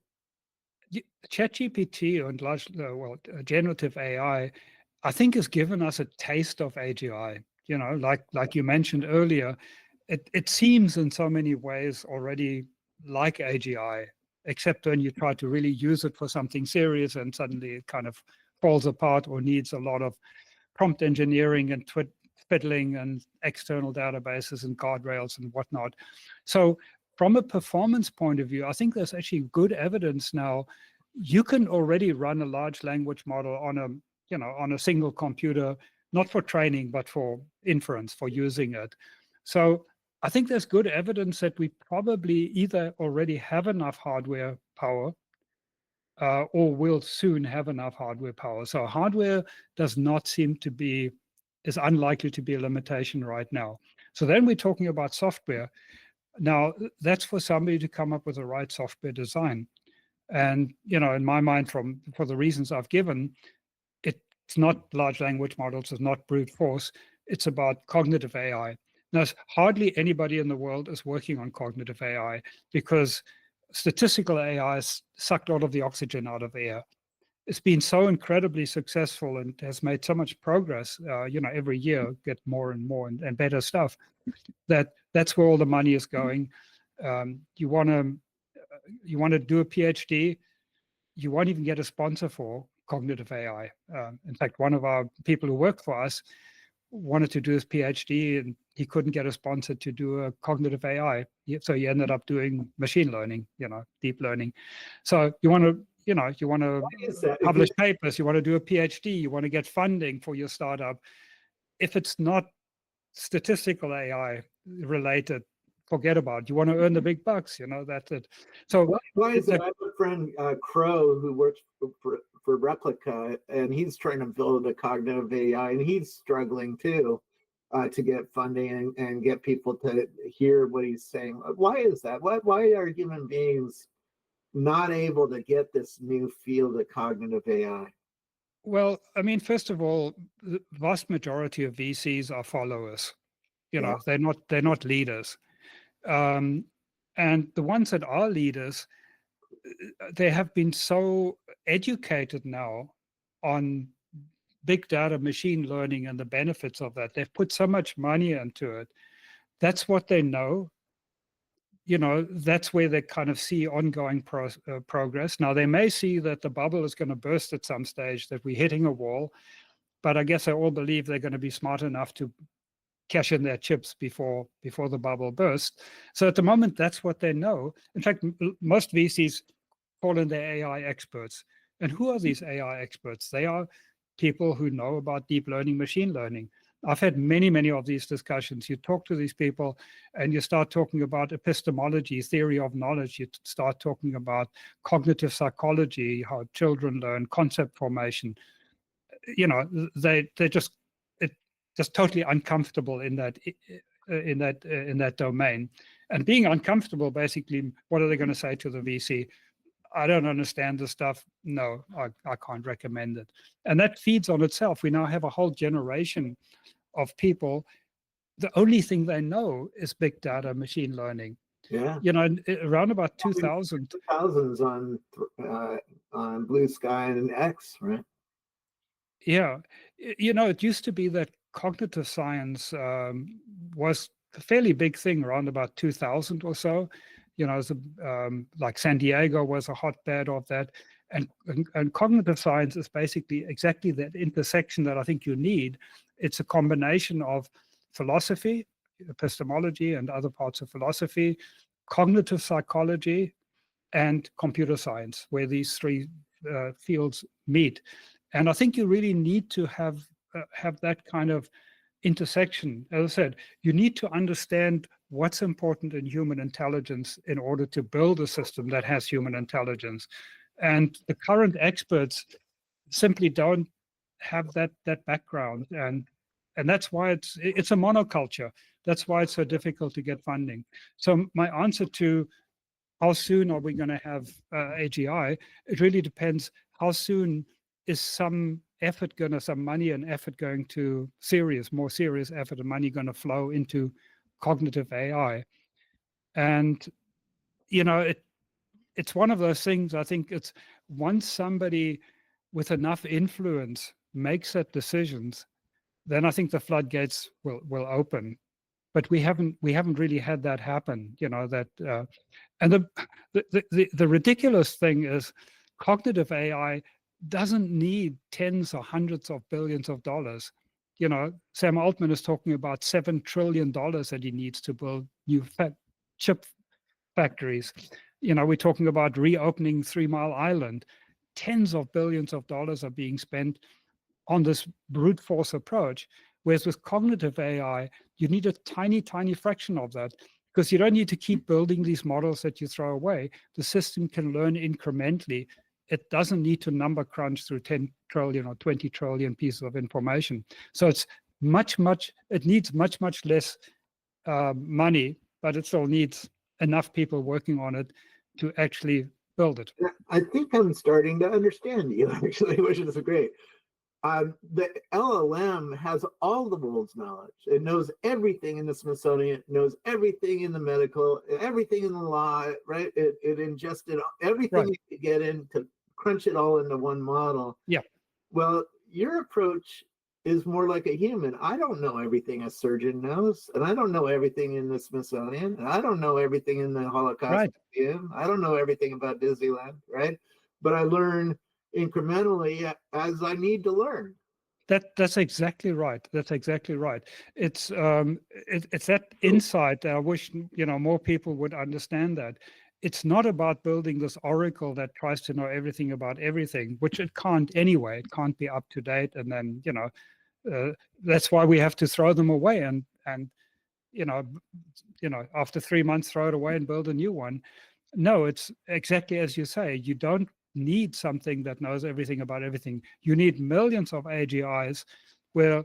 ChatGPT and generative AI, I think, has given us a taste of AGI. Like you mentioned earlier, it seems in so many ways already like AGI, except when you try to really use it for something serious and suddenly it kind of falls apart or needs a lot of prompt engineering and fiddling and external databases and guardrails and whatnot. So from a performance point of view, I think there's actually good evidence now. You can already run a large language model on a single computer, not for training, but for inference, for using it. So I think there's good evidence that we probably either already have enough hardware power or will soon have enough hardware power. So hardware is unlikely to be a limitation right now. So then we're talking about software. Now, that's for somebody to come up with the right software design. And, in my mind, for the reasons I've given, it's not large language models, it's not brute force, it's about cognitive AI. Now, hardly anybody in the world is working on cognitive AI because statistical AI has sucked all of the oxygen out of air. It's been so incredibly successful and has made so much progress, every year get more and more and better stuff, that's where all the money is going. You want to do a PhD, you won't even get a sponsor for cognitive AI. In fact, one of our people who work for us wanted to do his PhD and he couldn't get a sponsor to do a cognitive AI. So he ended up doing machine learning, deep learning. So you want to publish papers, you want to do a PhD, you want to get funding for your startup. If it's not statistical AI related, forget about it. You want to earn the big bucks, that's it. So why is that? I have a friend, Crow, who works for Replica, and he's trying to build a cognitive AI, and he's struggling too to get funding and get people to hear what he's saying. Why is that? Why are human beings not able to get this new field of cognitive AI? Well, I mean, first of all, the vast majority of VCs are followers. They're not leaders. And the ones that are leaders, they have been so educated now on big data, machine learning, and the benefits of that. They've put so much money into it. That's what they know. That's where they kind of see ongoing progress. Now, they may see that the bubble is going to burst at some stage, that we're hitting a wall, but I guess they all believe they're going to be smart enough to cash in their chips before the bubble bursts. So at the moment, that's what they know. In fact, most VCs call in their AI experts. And who are these AI experts? They are people who know about deep learning, machine learning. I've had many, many of these discussions. You talk to these people and you start talking about epistemology, theory of knowledge. You start talking about cognitive psychology, how children learn, concept formation. They're just totally uncomfortable in that domain. And being uncomfortable, basically, what are they going to say to the VC? I don't understand this stuff. No, I can't recommend it. And that feeds on itself. We now have a whole generation of people. The only thing they know is big data, machine learning. Yeah. Around about 2000. 2000s on Blue Sky and X, right? Yeah. It used to be that cognitive science was a fairly big thing around about 2000 or so. Like San Diego was a hotbed of that. And cognitive science is basically exactly that intersection that I think you need. It's a combination of philosophy, epistemology, and other parts of philosophy, cognitive psychology, and computer science, where these three fields meet. And I think you really need to have that kind of intersection. As I said, you need to understand what's important in human intelligence in order to build a system that has human intelligence. And the current experts simply don't have that background, and that's why it's a monoculture. That's why it's so difficult to get funding. So my answer to how soon are we going to have AGI, it really depends how soon is some money and effort going to more serious effort and money going to flow into cognitive AI. And it's one of those things. I think it's once somebody with enough influence makes that decisions, then I think the floodgates will open. But we haven't really had that happen. And the ridiculous thing is, cognitive AI doesn't need tens or hundreds of billions of dollars. Sam Altman is talking about $7 trillion that he needs to build new chip factories. We're talking about reopening 3 Mile Island. Tens of billions of dollars are being spent on this brute force approach. Whereas with cognitive AI, you need a tiny, tiny fraction of that, because you don't need to keep building these models that you throw away. The system can learn incrementally. It doesn't need to number crunch through 10 trillion or 20 trillion pieces of information. So it's it needs much less money, but it still needs enough people working on it to actually build it. I think I'm starting to understand you, actually, which is great. The LLM has all the world's knowledge. It knows everything in the Smithsonian, it knows everything in the medical, everything in the law, right? It ingested everything you could get in to crunch it all into one model. Yeah. Well, your approach is more like a human. I don't know everything a surgeon knows, and I don't know everything in the Smithsonian, and I don't know everything in the Holocaust Museum. I don't know everything about Disneyland, right? But I learn incrementally as I need to learn. That's exactly right. That's exactly right. It's that insight. I wish more people would understand that. It's not about building this oracle that tries to know everything about everything, which it can't anyway. It can't be up to date, and then that's why we have to throw them away and after 3 months throw it away and build a new one. No, it's exactly as you say. You don't need something that knows everything about everything. You need millions of AGIs where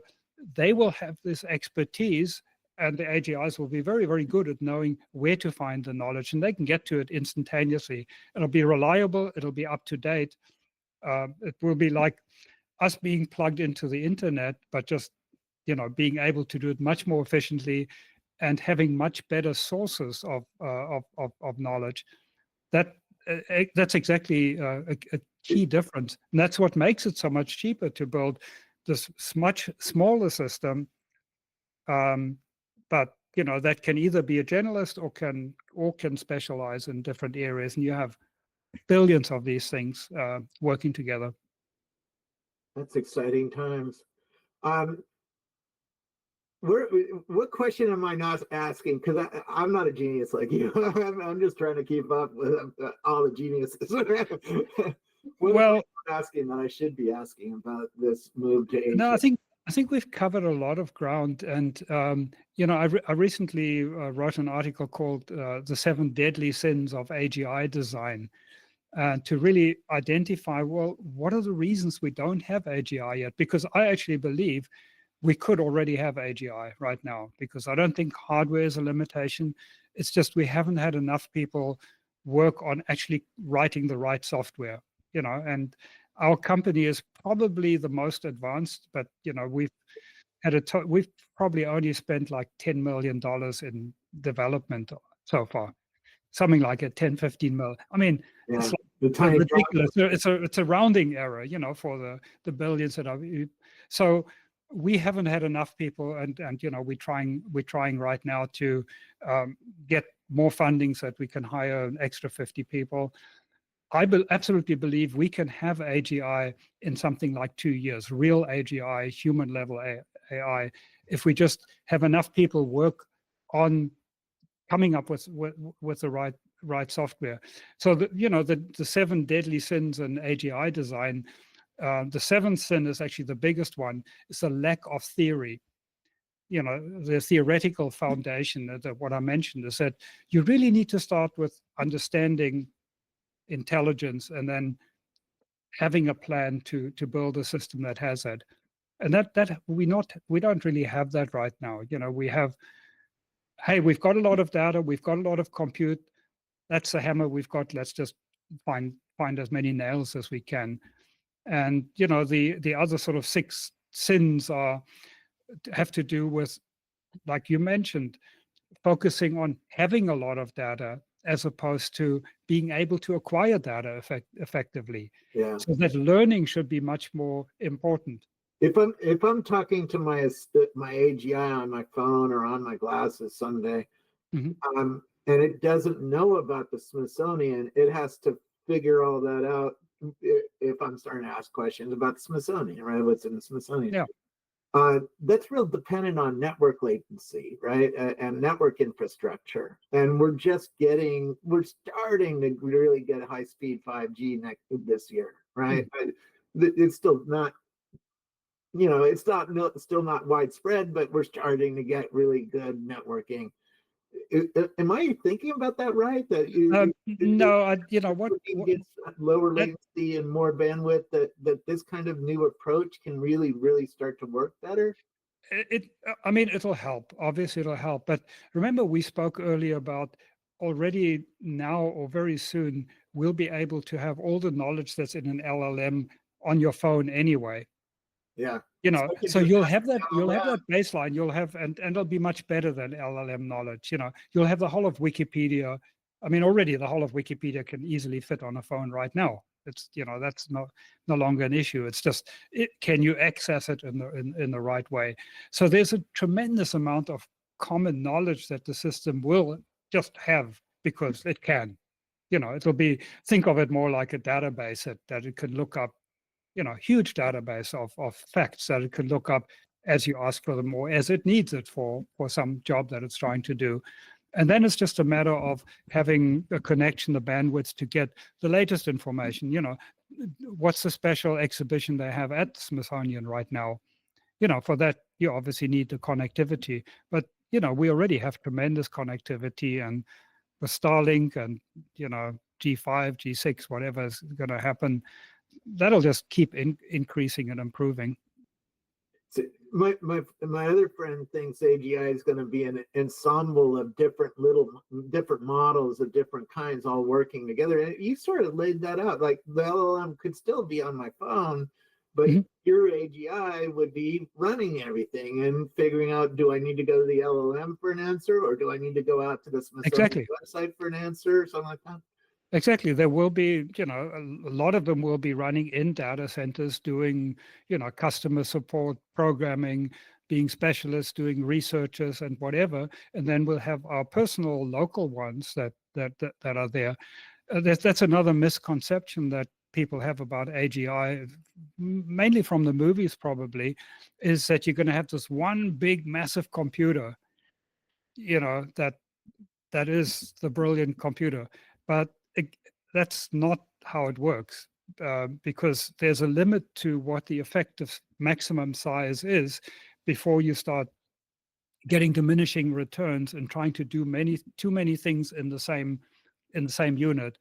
they will have this expertise, and the AGIs will be very, very good at knowing where to find the knowledge, and they can get to it instantaneously. It'll be reliable. It'll be up to date. It will be like us being plugged into the internet, but just being able to do it much more efficiently and having much better sources of knowledge. That's exactly a key difference, and that's what makes it so much cheaper to build this much smaller system. But that can either be a generalist or can specialize in different areas, and you have billions of these things working together. That's exciting times. What question am I not asking? Because I'm not a genius like you. I'm just trying to keep up with all the geniuses. What am I asking that I should be asking about this move to AI? No, I think we've covered a lot of ground, and I recently wrote an article called "The 7 Deadly Sins of AGI Design," to really identify, well, what are the reasons we don't have AGI yet? Because I actually believe we could already have AGI right now, because I don't think hardware is a limitation. It's just we haven't had enough people work on actually writing the right software, and our company is probably the most advanced, but we've probably only spent like $10 million in development so far, something like 10-15 million. I mean, it's like ridiculous. It's a rounding error, for the billions that are. So we haven't had enough people, and we're trying right now to get more funding so that we can hire an extra 50 people. I absolutely believe we can have AGI in something like 2 years, real AGI, human level AI, if we just have enough people work on coming up with the right software. So the 7 deadly sins in AGI design. The 7th sin is actually the biggest one. It's a lack of theory. the theoretical foundation that what I mentioned is that you really need to start with understanding intelligence and then having a plan to build a system that has that. And that we don't really have that right now. We have, hey, we've got a lot of data, we've got a lot of compute. That's the hammer we've got. Let's just find as many nails as we can. And the other sort of 6 sins have to do with, like you mentioned, focusing on having a lot of data as opposed to being able to acquire data effectively. Yeah. So that learning should be much more important. If I'm talking to my AGI on my phone or on my glasses someday, and it doesn't know about the Smithsonian, it has to figure all that out. If I'm starting to ask questions about the Smithsonian, right? What's in the Smithsonian? Yeah. That's real dependent on network latency, right? And network infrastructure. And we're starting to really get high-speed 5G this year, right? It's still not, it's still not widespread, but we're starting to get really good networking. Am I thinking about that right? That no, what gets lower latency and more bandwidth. That this kind of new approach can really start to work better. It'll help. Obviously, it'll help. But remember, we spoke earlier about already now or very soon we'll be able to have all the knowledge that's in an LLM on your phone anyway. Yeah. So you'll have that baseline, and it'll be much better than LLM knowledge. You'll have the whole of Wikipedia. Already the whole of Wikipedia can easily fit on a phone right now. It's, that's no longer an issue. It's just, can you access it in the right way? So there's a tremendous amount of common knowledge that the system will just have because it can. It'll be, think of it more like a database that it can look up, huge database of facts that it can look up as you ask for them or as it needs it for some job that it's trying to do. And then it's just a matter of having a connection, the bandwidth to get the latest information. What's the special exhibition they have at the Smithsonian right now? For that, you obviously need the connectivity. But, we already have tremendous connectivity, and with Starlink and, G5, G6, whatever is going to happen, that'll just keep increasing and improving. So my other friend thinks AGI is going to be an ensemble of different models of different kinds all working together. And you sort of laid that out. Like the LLM could still be on my phone, but your AGI would be running everything and figuring out, do I need to go to the LLM for an answer, or do I need to go out to the Smithsonian website for an answer, or something like that? Exactly. There will be, a lot of them will be running in data centers doing, customer support, programming, being specialists, doing researchers and whatever. And then we'll have our personal local ones that are there. That's another misconception that people have about AGI, mainly from the movies probably, is that you're going to have this one big, massive computer, that is the brilliant computer. But that's not how it works, because there's a limit to what the effective maximum size is before you start getting diminishing returns and trying to do too many things in the same unit.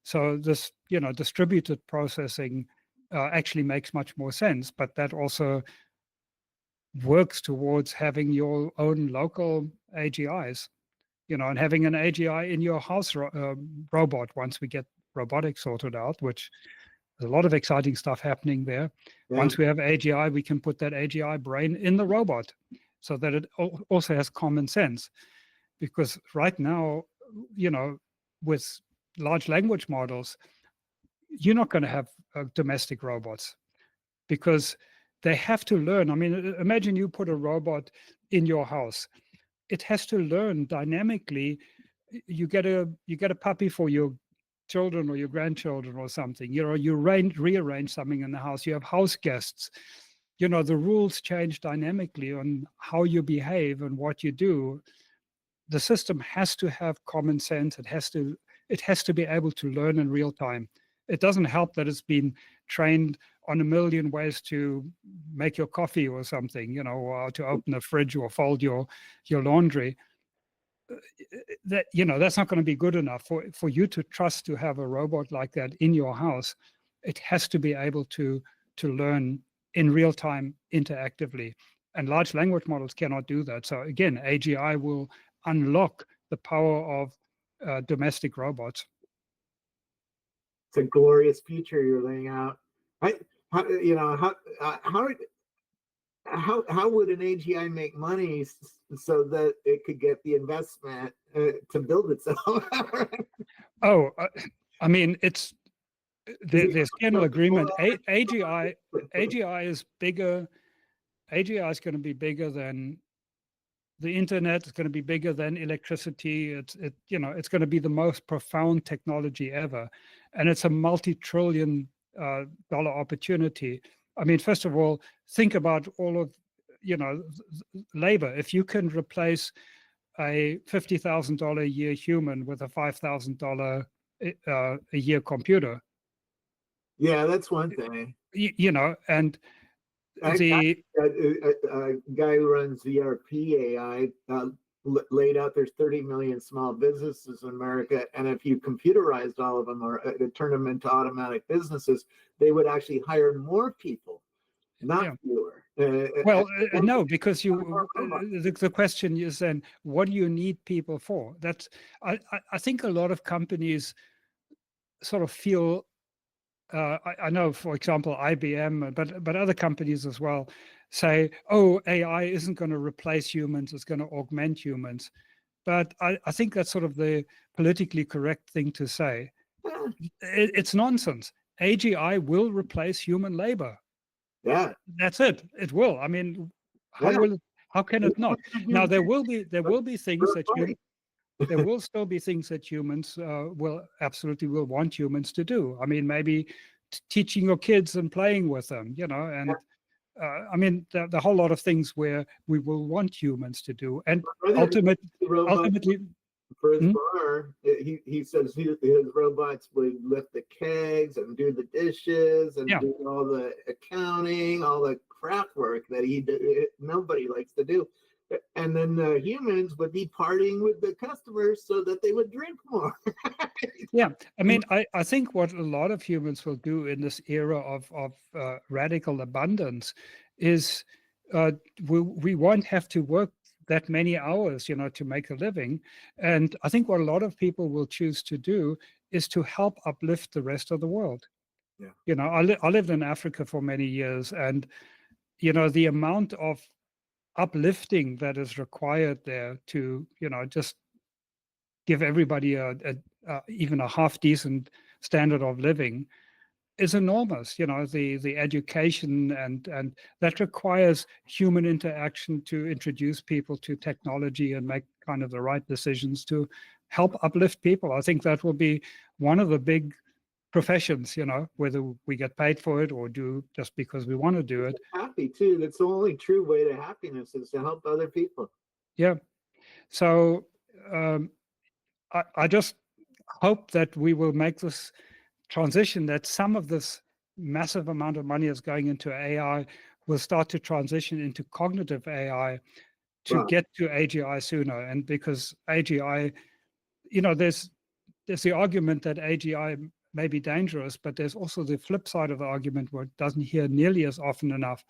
So this, distributed processing actually makes much more sense, but that also works towards having your own local AGIs. And having an AGI in your house robot once we get robotics sorted out, which there's a lot of exciting stuff happening there. Yeah. Once we have AGI, we can put that AGI brain in the robot so that it also has common sense. Because right now, with large language models, you're not going to have domestic robots because they have to learn. Imagine you put a robot in your house. It has to learn dynamically. You get a puppy for your children or your grandchildren or something. You rearrange something in the house. You have house guests. The rules change dynamically on how you behave and what you do. The system has to have common sense. It has to be able to learn in real time. It doesn't help that it's been trained on a million ways to make your coffee or something, you know, or to open a fridge or fold your laundry. That, you know, that's not going to be good enough for you to trust to have a robot like that in your house. It has to be able to learn in real time interactively, and large language models cannot do that. So again, AGI will unlock the power of domestic robots. It's a glorious future you're laying out. You know, how would an AGI make money so that it could get the investment to build itself? Oh, I mean, it's there's general agreement. AGI is bigger. AGI is going to be bigger than the internet. It's going to be bigger than electricity. You know, it's going to be the most profound technology ever, and it's a multi-trillion dollar opportunity. I mean, first of all, think about all of, you know, labor. If you can replace a $50,000 a year human with a $5,000 a year computer, Yeah, that's one thing. you know, and A guy who runs ERP AI laid out there's 30 million small businesses in America, and if you computerized all of them or turned them into automatic businesses, they would actually hire more people, not fewer. No, because the question is then, what do you need people for? That's I think a lot of companies sort of feel. I know, for example, IBM, but other companies as well say, "Oh, AI isn't going to replace humans; it's going to augment humans." But I think that's sort of the politically correct thing to say. It's nonsense. AGI will replace human labor. Yeah, that's it. It will. I mean, how can it not? Now there will be things that there will still be things that humans will want humans to do. I mean, maybe teaching your kids and playing with them, you know, and I mean, the whole lot of things where we will want humans to do, and ultimately. For his bar, he says his robots would lift the kegs and do the dishes and do all the accounting, all the crap work that nobody likes to do. And then the humans would be partying with the customers so that they would drink more. Yeah, I mean, I think what a lot of humans will do in this era of radical abundance is we won't have to work that many hours, you know, to make a living. And I think what a lot of people will choose to do is to help uplift the rest of the world. Yeah. You know, I lived in Africa for many years, and, you know, the amount of uplifting that is required there to, you know, just give everybody even a half decent standard of living is enormous. You know, the education and that requires human interaction to introduce people to technology and make kind of the right decisions to help uplift people. I think that will be one of the big professions, you know, whether we get paid for it or do just because we want to do it. Happy too. That's the only true way to happiness, is to help other people. Yeah. So I just hope that we will make this transition, that some of this massive amount of money is going into AI will start to transition into cognitive AI to get to AGI sooner. And because AGI, you know, there's the argument that AGI may be dangerous, but there's also the flip side of the argument where it doesn't hear nearly as often enough.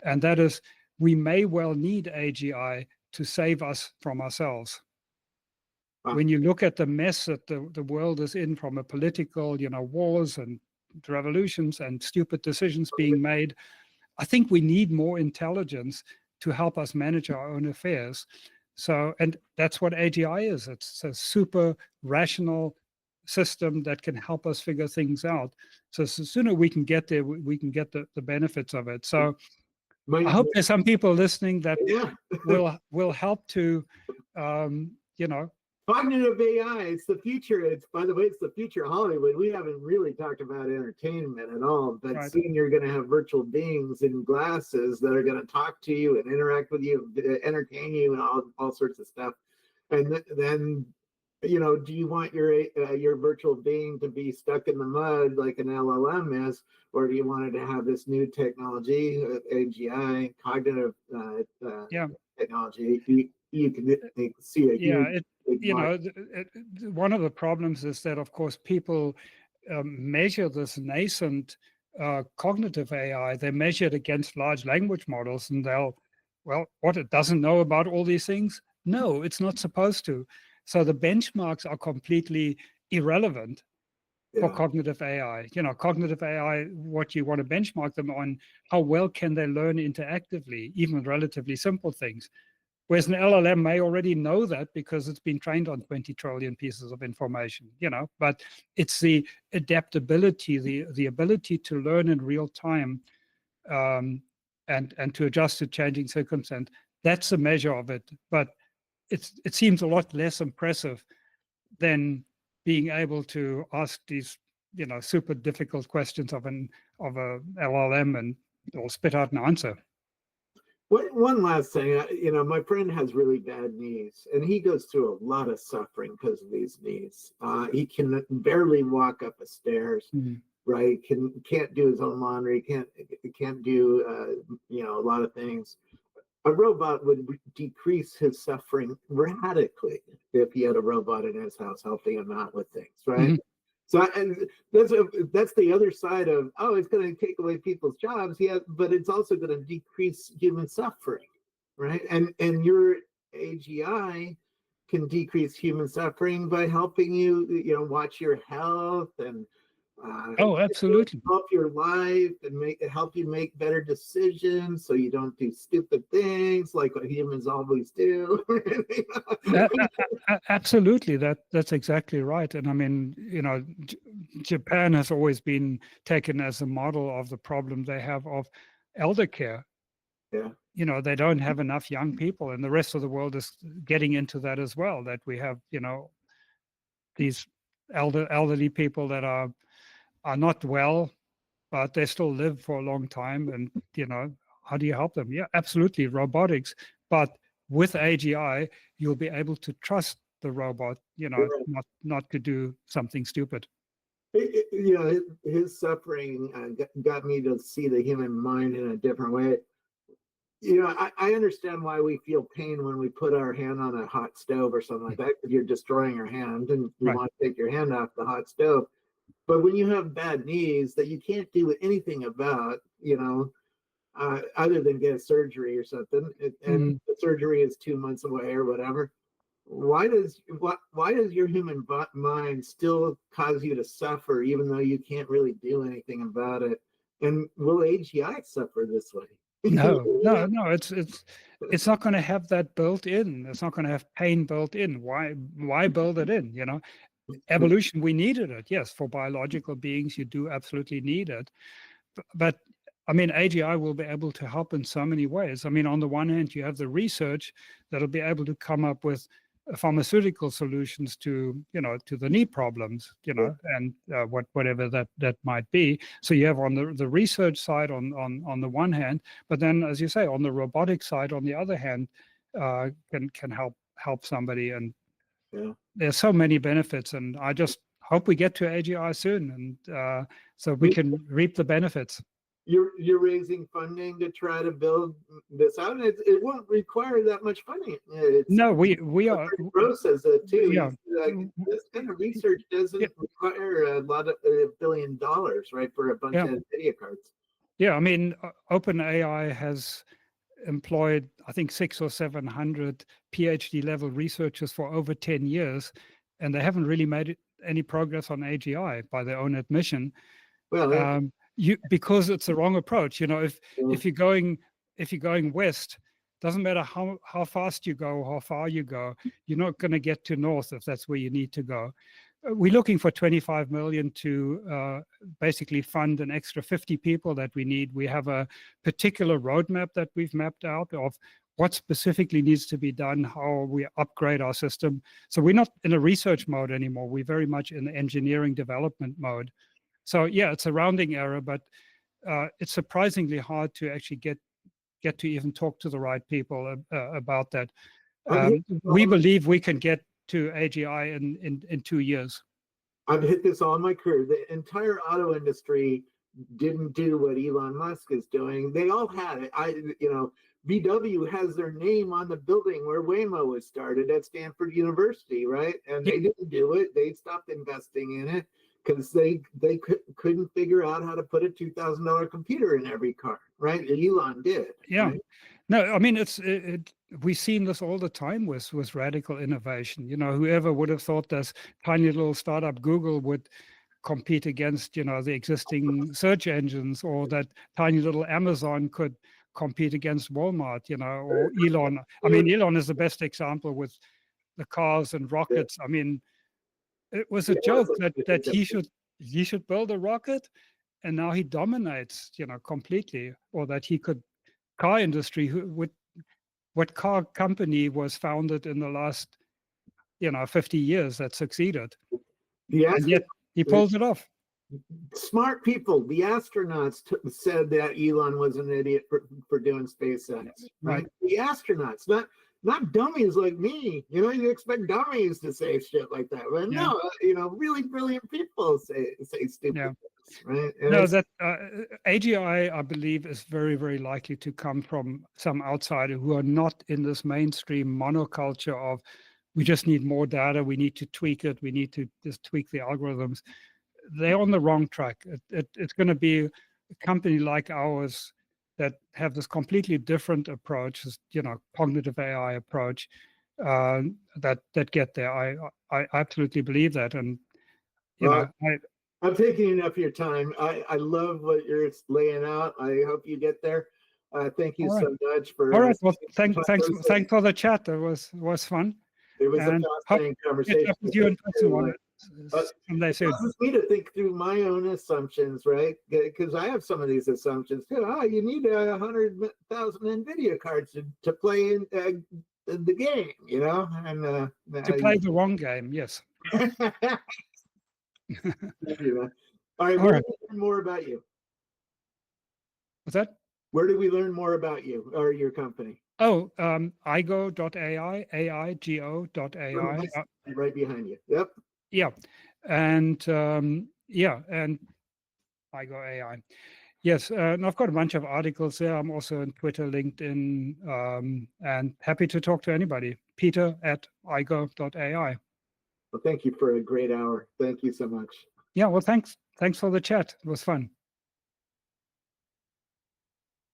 And that is, we may well need AGI to save us from ourselves. When you look at the mess that the world is in, from a political, you know, wars and revolutions and stupid decisions being made, I think we need more intelligence to help us manage our own affairs. So, and that's what AGI is. It's a super rational system that can help us figure things out. So the sooner we can get there, we can get the benefits of it. So I hope there's some people listening that will help to, you know, cognitive AI, it's the future. It's, by the way, it's the future of Hollywood. We haven't really talked about entertainment at all, but soon you're going to have virtual beings in glasses that are going to talk to you and interact with you, entertain you, and all sorts of stuff. And then do you want your virtual being to be stuck in the mud like an LLM is, or do you want it to have this new technology, AGI, cognitive Yeah. technology? You can see a Yeah, huge, big one of the problems is that, of course, people measure this nascent cognitive AI. They measure it against large language models, and what, it doesn't know about all these things? No, it's not supposed to. So the benchmarks are completely irrelevant for cognitive AI. Cognitive AI, what you want to benchmark them on, how well can they learn interactively, even relatively simple things. Whereas an LLM may already know that because it's been trained on 20 trillion pieces of information, but it's the adaptability, the ability to learn in real time, and to adjust to changing circumstance. That's the measure of it. But it seems a lot less impressive than being able to ask these, super difficult questions of a LLM, and it'll spit out an answer. One last thing, my friend has really bad knees, and he goes through a lot of suffering because of these knees. He can barely walk up the stairs, right? Can't do his own laundry, can't do a lot of things. A robot would decrease his suffering radically if he had a robot in his house helping him out with things, right? So, and that's the other side of, it's going to take away people's jobs, but it's also going to decrease human suffering, right? And your AGI can decrease human suffering by helping you, watch your health and absolutely, help your life and help you make better decisions, so you don't do stupid things like what humans always do. Absolutely, that's exactly right. And I mean, Japan has always been taken as a model of the problem they have of elder care. They don't have enough young people, and the rest of the world is getting into that as well, that we have these elderly people that are not well, but they still live for a long time. And, how do you help them? Yeah, absolutely, robotics. But with AGI, you'll be able to trust the robot, not to do something stupid. His suffering got me to see the human mind in a different way. I understand why we feel pain when we put our hand on a hot stove or something like that, because you're destroying your hand and you want to take your hand off the hot stove. But when you have bad knees that you can't do anything about, other than get a surgery or something, and the surgery is 2 months away or whatever, why does your human mind still cause you to suffer, even though you can't really do anything about it? And will AGI suffer this way? No, it's not going to have that built in. It's not going to have pain built in. Why build it in? Evolution, we needed it, yes. For biological beings, you do absolutely need it. But I mean, AGI will be able to help in so many ways. I mean, on the one hand, you have the research that'll be able to come up with pharmaceutical solutions to the knee problems, and whatever that might be. So you have on the research side on the one hand, but then, as you say, on the robotic side, on the other hand, can help somebody. And there's so many benefits, and I just hope we get to AGI soon, and so we can reap the benefits. You're raising funding to try to build this out, and it won't require that much funding. No, we are. Gross says that too. Yeah. This kind of research doesn't require a lot of $1 billion, right, for a bunch of video cards. Yeah, I mean, OpenAI has employed, I think, 600 or 700 PhD level researchers for over 10 years, and they haven't really made any progress on AGI by their own admission. Well, because it's the wrong approach. If you're going west, doesn't matter how fast you go or how far you go, you're not going to get to north if that's where you need to go. We're looking for 25 million to basically fund an extra 50 people that we need. We have a particular roadmap that we've mapped out of what specifically needs to be done, how we upgrade our system. So we're not in a research mode anymore. We're very much in the engineering development mode. So yeah, it's a rounding error, but it's surprisingly hard to actually get to even talk to the right people about that. We believe we can get to AGI in 2 years. I've hit this all in my career. The entire auto industry didn't do what Elon Musk is doing. They all had it. VW has their name on the building where Waymo was started at Stanford University, right? And they didn't do it. They stopped investing in it because they couldn't figure out how to put a $2,000 computer in every car, right? Elon did. Yeah. Right? No, I mean, we've seen this all the time with radical innovation. Whoever would have thought this tiny little startup Google would compete against, the existing search engines, or that tiny little Amazon could compete against Walmart, or Elon. I mean, Elon is the best example with the cars and rockets. I mean, it was a joke that he should build a rocket, and now he dominates, completely, or that he could. Car industry, what car company was founded in the last 50 years that succeeded? And yet he pulled it off. Smart people, the astronauts said that Elon was an idiot for doing SpaceX, right? The astronauts, not dummies like me. You expect dummies to say shit like that, but no, really brilliant people say stupid things, right? And no, that AGI, I believe, is very, very likely to come from some outsider who are not in this mainstream monoculture of, we just need more data, we need to tweak it, we need to just tweak the algorithms. They're on the wrong track. It's going to be a company like ours that have this completely different approach, cognitive AI approach, that get there. I absolutely believe that, and I'm taking enough of your time. I love what you're laying out. I hope you get there. Thank you so much for. All right. Well, thanks for the chat. It was fun. It was a fascinating conversation. Catch up with you in person someday soon. It causes me to think through my own assumptions, right? Because I have some of these assumptions too. You need 100,000 NVIDIA cards to play in the game, and to play the wrong game. Yes. All right, where do we learn more about you? What's that? Where do we learn more about you or your company? Oh, aigo.ai, aigo.ai. Right behind you. Yep. Yeah. And and Aigo AI. Yes, and I've got a bunch of articles there. I'm also on Twitter, LinkedIn, and happy to talk to anybody. Peter@aigo.ai. Well, thank you for a great hour. Thank you so much. Yeah, well, thanks for the chat. It was fun.